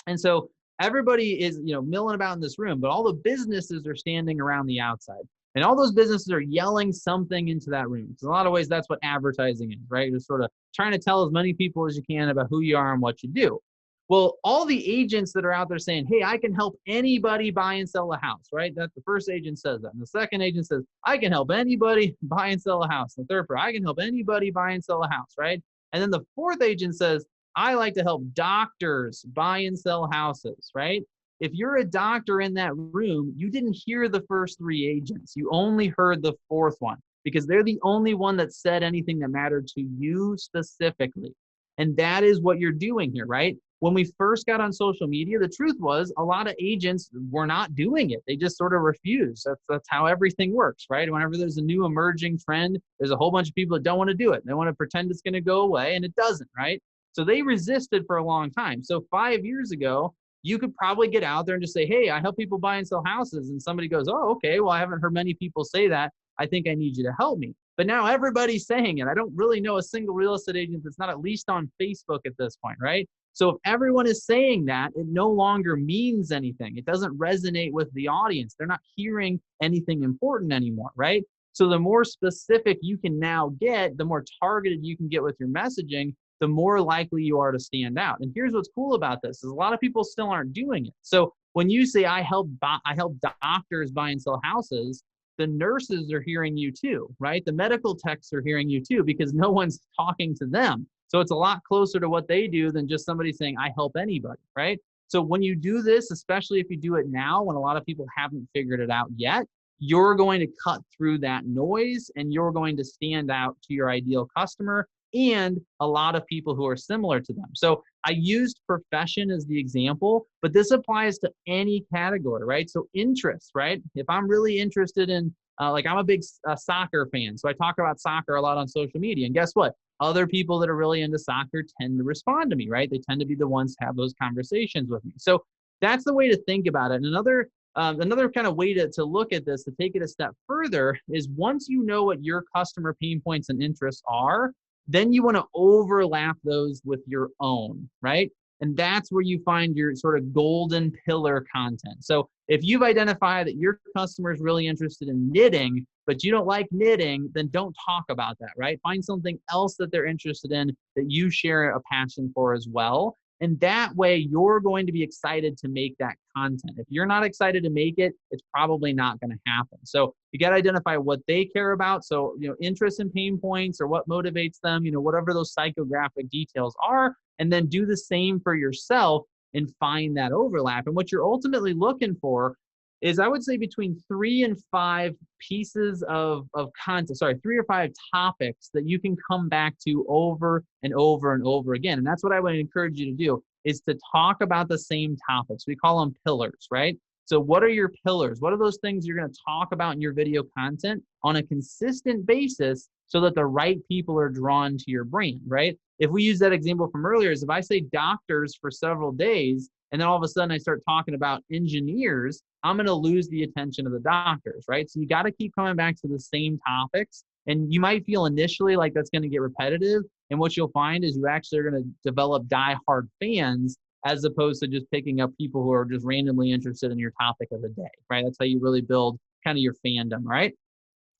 And so everybody is milling about in this room, but all the businesses are standing around the outside. And all those businesses are yelling something into that room. So in a lot of ways, that's what advertising is, right? You're sort of trying to tell as many people as you can about who you are and what you do. Well, all the agents that are out there saying, hey, I can help anybody buy and sell a house, right? That's the first agent says that. And the second agent says, I can help anybody buy and sell a house. And the third, I can help anybody buy and sell a house, right? And then the fourth agent says, I like to help doctors buy and sell houses, right? If you're a doctor in that room, you didn't hear the first three agents. You only heard the fourth one because they're the only one that said anything that mattered to you specifically. And that is what you're doing here, right? When we first got on social media, the truth was a lot of agents were not doing it. They just sort of refused. That's how everything works, right? Whenever there's a new emerging trend, there's a whole bunch of people that don't want to do it. They want to pretend it's going to go away, and it doesn't, right? So they resisted for a long time. So 5 years ago, you could probably get out there and just say, hey, I help people buy and sell houses. And somebody goes, oh, okay, well, I haven't heard many people say that. I think I need you to help me. But now everybody's saying it. I don't really know a single real estate agent that's not at least on Facebook at this point, right? So if everyone is saying that, it no longer means anything. It doesn't resonate with the audience. They're not hearing anything important anymore, right? So the more specific you can now get, the more targeted you can get with your messaging, the more likely you are to stand out. And here's what's cool about this is a lot of people still aren't doing it. So when you say, I help doctors buy and sell houses, the nurses are hearing you too, right? The medical techs are hearing you too, because no one's talking to them. So it's a lot closer to what they do than just somebody saying, I help anybody, right? So when you do this, especially if you do it now, when a lot of people haven't figured it out yet, you're going to cut through that noise and you're going to stand out to your ideal customer and a lot of people who are similar to them. So I used profession as the example, but this applies to any category, right? So interests, right? If I'm really interested in, like I'm a big soccer fan, so I talk about soccer a lot on social media. And guess what? Other people that are really into soccer tend to respond to me, right? They tend to be the ones to have those conversations with me. So that's the way to think about it. And another kind of way to look at this, to take it a step further, is once you know what your customer pain points and interests are, then you want to overlap those with your own, right? And that's where you find your sort of golden pillar content. So if you've identified that your customer is really interested in knitting, but you don't like knitting, then don't talk about that, right? Find something else that they're interested in that you share a passion for as well. And that way you're going to be excited to make that content. If you're not excited to make it, it's probably not going to happen. So you got to identify what they care about. So, interests and pain points, or what motivates them, whatever those psychographic details are, and then do the same for yourself and find that overlap. And what you're ultimately looking for is, I would say, between 3 and 5 pieces of content, 3 or 5 topics that you can come back to over and over and over again. And that's what I would encourage you to do, is to talk about the same topics. We call them pillars, right? So what are your pillars? What are those things you're going to talk about in your video content on a consistent basis so that the right people are drawn to your brand, right? If we use that example from earlier, is if I say doctors for several days, and then all of a sudden I start talking about engineers, I'm going to lose the attention of the doctors, right? So you got to keep coming back to the same topics. And you might feel initially like that's going to get repetitive. And what you'll find is you actually are going to develop die-hard fans, as opposed to just picking up people who are just randomly interested in your topic of the day, right? That's how you really build kind of your fandom, right?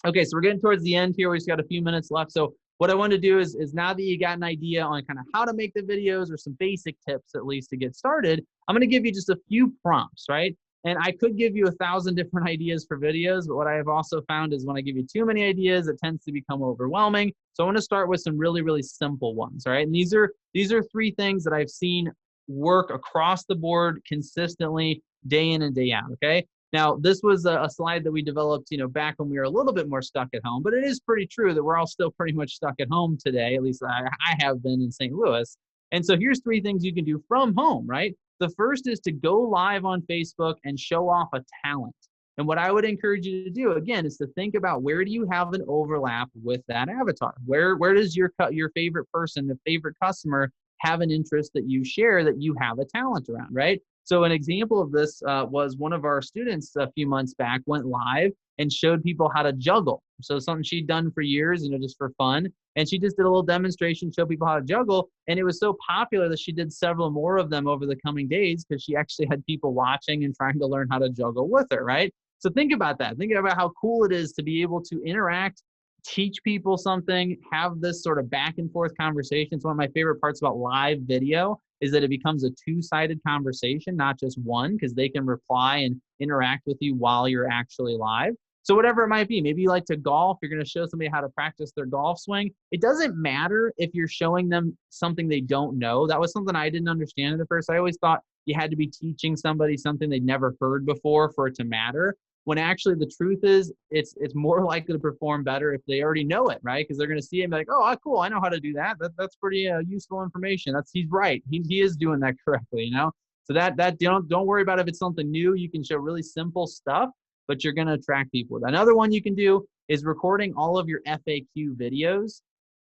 Okay, so we're getting towards the end here. We just got a few minutes left. So what I want to do is now that you got an idea on kind of how to make the videos, or some basic tips at least to get started, I'm going to give you just a few prompts, right? And I could give you 1,000 different ideas for videos, but what I have also found is when I give you too many ideas, it tends to become overwhelming. So I want to start with some really, really simple ones, right? And these are 3 things that I've seen work across the board consistently, day in and day out, okay? Now, this was a slide that we developed, back when we were a little bit more stuck at home, but it is pretty true that we're all still pretty much stuck at home today. At least I have been in St. Louis. And so here's 3 things you can do from home, right? The first is to go live on Facebook and show off a talent. And what I would encourage you to do, again, is to think about, where do you have an overlap with that avatar? Where does your favorite person, the favorite customer, have an interest that you share, that you have a talent around, right? So an example of this was one of our students a few months back went live and showed people how to juggle. So something she'd done for years, just for fun. And she just did a little demonstration, show people how to juggle. And it was so popular that she did several more of them over the coming days, because she actually had people watching and trying to learn how to juggle with her, right? So think about that. Think about how cool it is to be able to interact, teach people something, have this sort of back and forth conversation. It's one of my favorite parts about live video, is that it becomes a 2-sided conversation, not just one, because they can reply and interact with you while you're actually live. So whatever it might be, maybe you like to golf, you're going to show somebody how to practice their golf swing. It doesn't matter if you're showing them something they don't know. That was something I didn't understand at first. I always thought you had to be teaching somebody something they'd never heard before for it to matter. When actually the truth is, it's more likely to perform better if they already know it, right? Because they're going to see it and be like, oh, cool, I know how to do that. That's pretty useful information. He's right. He is doing that correctly, So that don't worry about if it's something new. You can show really simple stuff, but you're going to attract people. Another one you can do is recording all of your FAQ videos.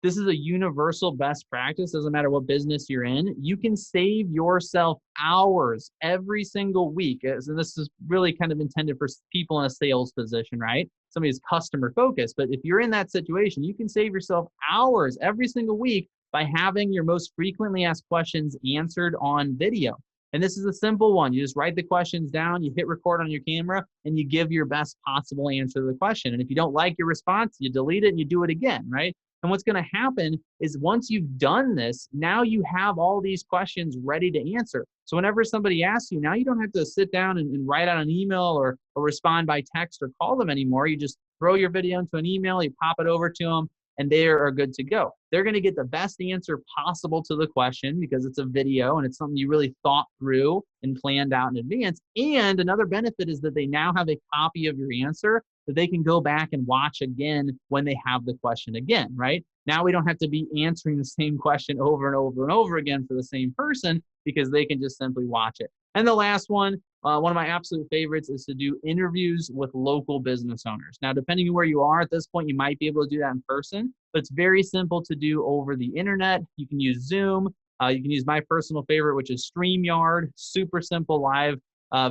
This is a universal best practice. Doesn't matter what business you're in. You can save yourself hours every single week. And this is really kind of intended for people in a sales position, right? Somebody who's customer focused. But if you're in that situation, you can save yourself hours every single week by having your most frequently asked questions answered on video. And this is a simple one. You just write the questions down, you hit record on your camera, and you give your best possible answer to the question. And if you don't like your response, you delete it and you do it again, right? And what's going to happen is, once you've done this, now you have all these questions ready to answer. So whenever somebody asks you, now you don't have to sit down and write out an email or respond by text or call them anymore. You just throw your video into an email, you pop it over to them, and they are good to go. They're going to get the best answer possible to the question, because it's a video and it's something you really thought through and planned out in advance. And another benefit is that they now have a copy of your answer that they can go back and watch again when they have the question again, right? Now we don't have to be answering the same question over and over and over again for the same person. because they can just simply watch it. And the last one of my absolute favorites is to do interviews with local business owners. Now, depending on where you are at this point, you might be able to do that in person, but it's very simple to do over the internet. You can use Zoom. You can use my personal favorite, which is StreamYard, super simple live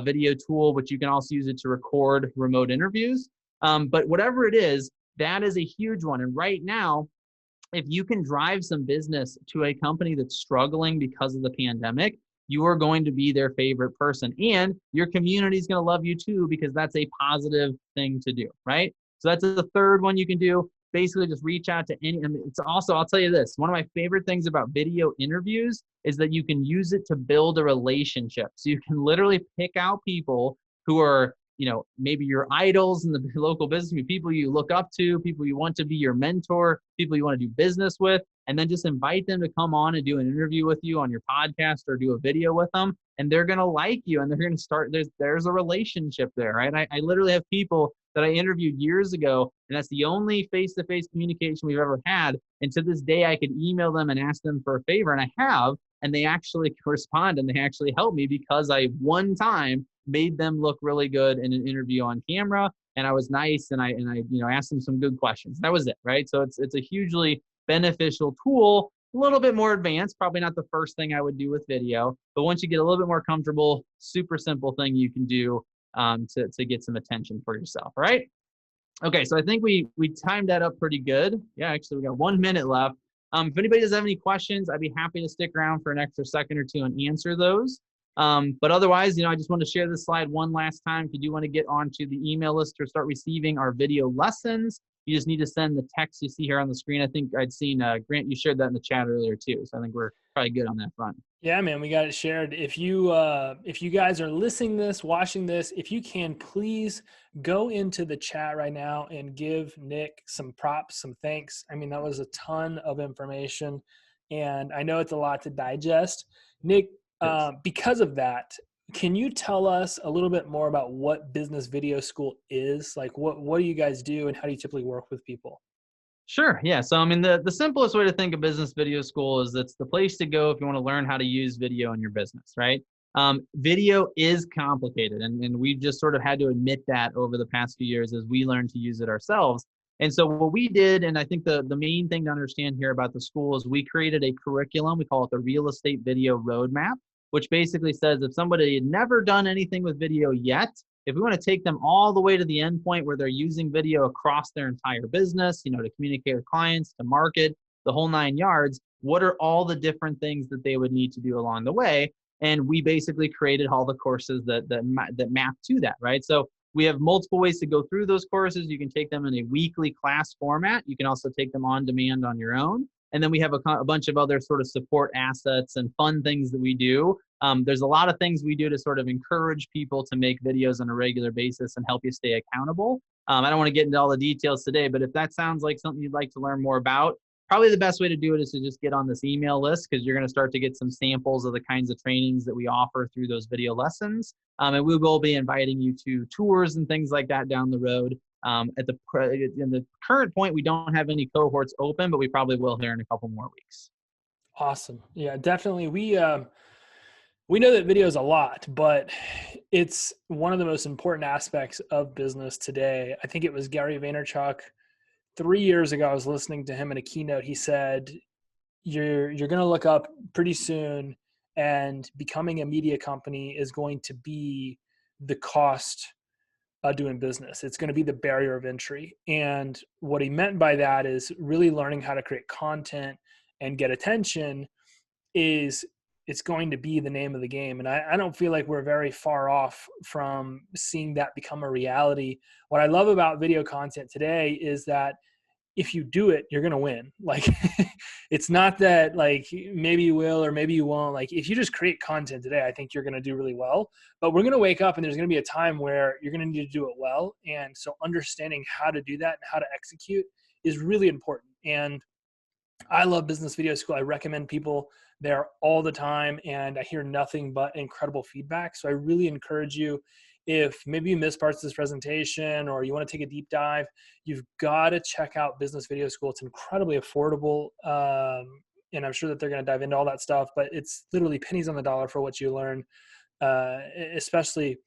video tool, but you can also use it to record remote interviews. But whatever it is, that is a huge one. And right now, if you can drive some business to a company that's struggling because of the pandemic, you are going to be their favorite person. And your community is going to love you too, because that's a positive thing to do, right? So that's the third one you can do. Basically, just reach out to any. It's also, I'll tell you this, one of my favorite things about video interviews is that you can use it to build a relationship. So you can literally pick out people who are, maybe your idols in the local business, people you look up to, people you want to be your mentor, people you want to do business with, and then just invite them to come on and do an interview with you on your podcast or do a video with them. And they're going to like you and they're going to start, there's a relationship there, right? I literally have people that I interviewed years ago, and that's the only face-to-face communication we've ever had. And to this day, I could email them and ask them for a favor, and I have, and they actually respond and they actually help me because I one time made them look really good in an interview on camera, and I was nice and I asked them some good questions. That was it, right? So it's a hugely beneficial tool, a little bit more advanced, probably not the first thing I would do with video, but once you get a little bit more comfortable, super simple thing you can do to get some attention for yourself, right? Okay, so I think we timed that up pretty good. Yeah, actually, we got 1 minute left. If anybody does have any questions, I'd be happy to stick around for an extra second or two and answer those. But otherwise, I just want to share this slide one last time. If you do want to get onto the email list or start receiving our video lessons, you just need to send the text you see here on the screen. I think I'd seen, Grant, you shared that in the chat earlier too. So I think we're probably good on that front. Yeah, man, we got it shared. If you guys are listening this, watching this, if you can, please go into the chat right now and give Nick some props, some thanks. I mean, that was a ton of information, and I know it's a lot to digest. Nick, because of that, can you tell us a little bit more about what Business Video School is? Like, what do you guys do, and how do you typically work with people? Sure. Yeah. So, I mean, the simplest way to think of Business Video School is it's the place to go if you want to learn how to use video in your business, right? Video is complicated, and we've just sort of had to admit that over the past few years as we learned to use it ourselves. And so what we did, and I think the main thing to understand here about the school is we created a curriculum. We call it the Real Estate Video Roadmap, which basically says if somebody had never done anything with video yet, if we want to take them all the way to the end point where they're using video across their entire business, to communicate with clients, to market, the whole 9 yards, what are all the different things that they would need to do along the way? And we basically created all the courses that map to that, right? So we have multiple ways to go through those courses. You can take them in a weekly class format. You can also take them on demand on your own. And then we have a bunch of other sort of support assets and fun things that we do. There's a lot of things we do to sort of encourage people to make videos on a regular basis and help you stay accountable. I don't want to get into all the details today, but if that sounds like something you'd like to learn more about, probably the best way to do it is to just get on this email list, because you're going to start to get some samples of the kinds of trainings that we offer through those video lessons. And we will be inviting you to tours and things like that down the road. In the current point, we don't have any cohorts open, but we probably will here in a couple more weeks. Awesome. Yeah, definitely. We know that video is a lot, but it's one of the most important aspects of business today. I think it was Gary Vaynerchuk 3 years ago. I was listening to him in a keynote. He said, you're going to look up pretty soon, and becoming a media company is going to be the cost of doing business. It's going to be the barrier of entry. And what he meant by that is really learning how to create content and get attention it's going to be the name of the game. And I don't feel like we're very far off from seeing that become a reality. What I love about video content today is that if you do it, you're going to win. Like, it's not that like, maybe you will, or maybe you won't. Like, if you just create content today, I think you're going to do really well, but we're going to wake up and there's going to be a time where you're going to need to do it well. And so understanding how to do that and how to execute is really important. And I love Business Video School. I recommend people there all the time, and I hear nothing but incredible feedback. So I really encourage you, if maybe you missed parts of this presentation or you want to take a deep dive, you've got to check out Business Video School. It's incredibly affordable and I'm sure that they're going to dive into all that stuff, but it's literally pennies on the dollar for what you learn, especially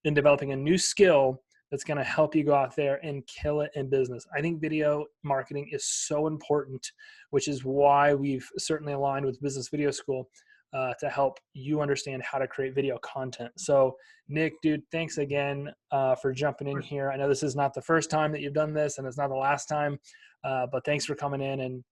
in developing a new skill that's going to help you go out there and kill it in business. I think video marketing is so important, which is why we've certainly aligned with Business Video School to help you understand how to create video content. So Nick, dude, thanks again for jumping in here. I know this is not the first time that you've done this, and it's not the last time, but thanks for coming in and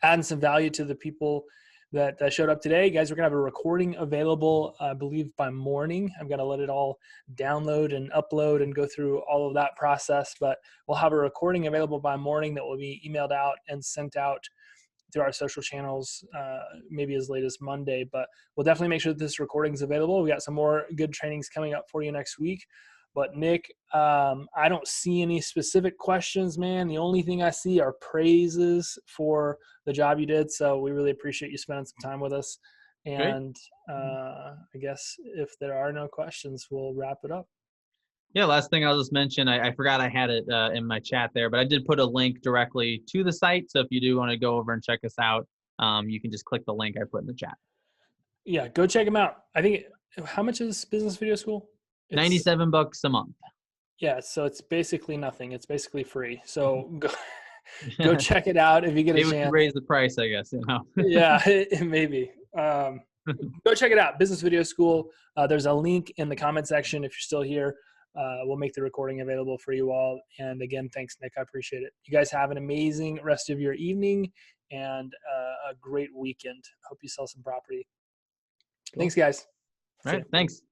adding some value to the people that showed up today. Guys, we're going to have a recording available, I believe, by morning. I'm going to let it all download and upload and go through all of that process, but we'll have a recording available by morning that will be emailed out and sent out through our social channels, maybe as late as Monday, but we'll definitely make sure that this recording is available. We got some more good trainings coming up for you next week. But Nick, I don't see any specific questions, man. The only thing I see are praises for the job you did. So we really appreciate you spending some time with us. And I guess if there are no questions, we'll wrap it up. Yeah, last thing I'll just mention, I forgot I had it in my chat there, but I did put a link directly to the site. So if you do want to go over and check us out, you can just click the link I put in the chat. Yeah, go check them out. I think, how much is Business Video School? It's $97 a month. Yeah, so it's basically nothing. It's basically free. So go check it out if you get a chance. Maybe we could raise the price, I guess. You know? Yeah, maybe. Go check it out, Business Video School. There's a link in the comment section if you're still here. We'll make the recording available for you all. And again, thanks, Nick. I appreciate it. You guys have an amazing rest of your evening and a great weekend. Hope you sell some property. Cool. Thanks, guys. All right, thanks.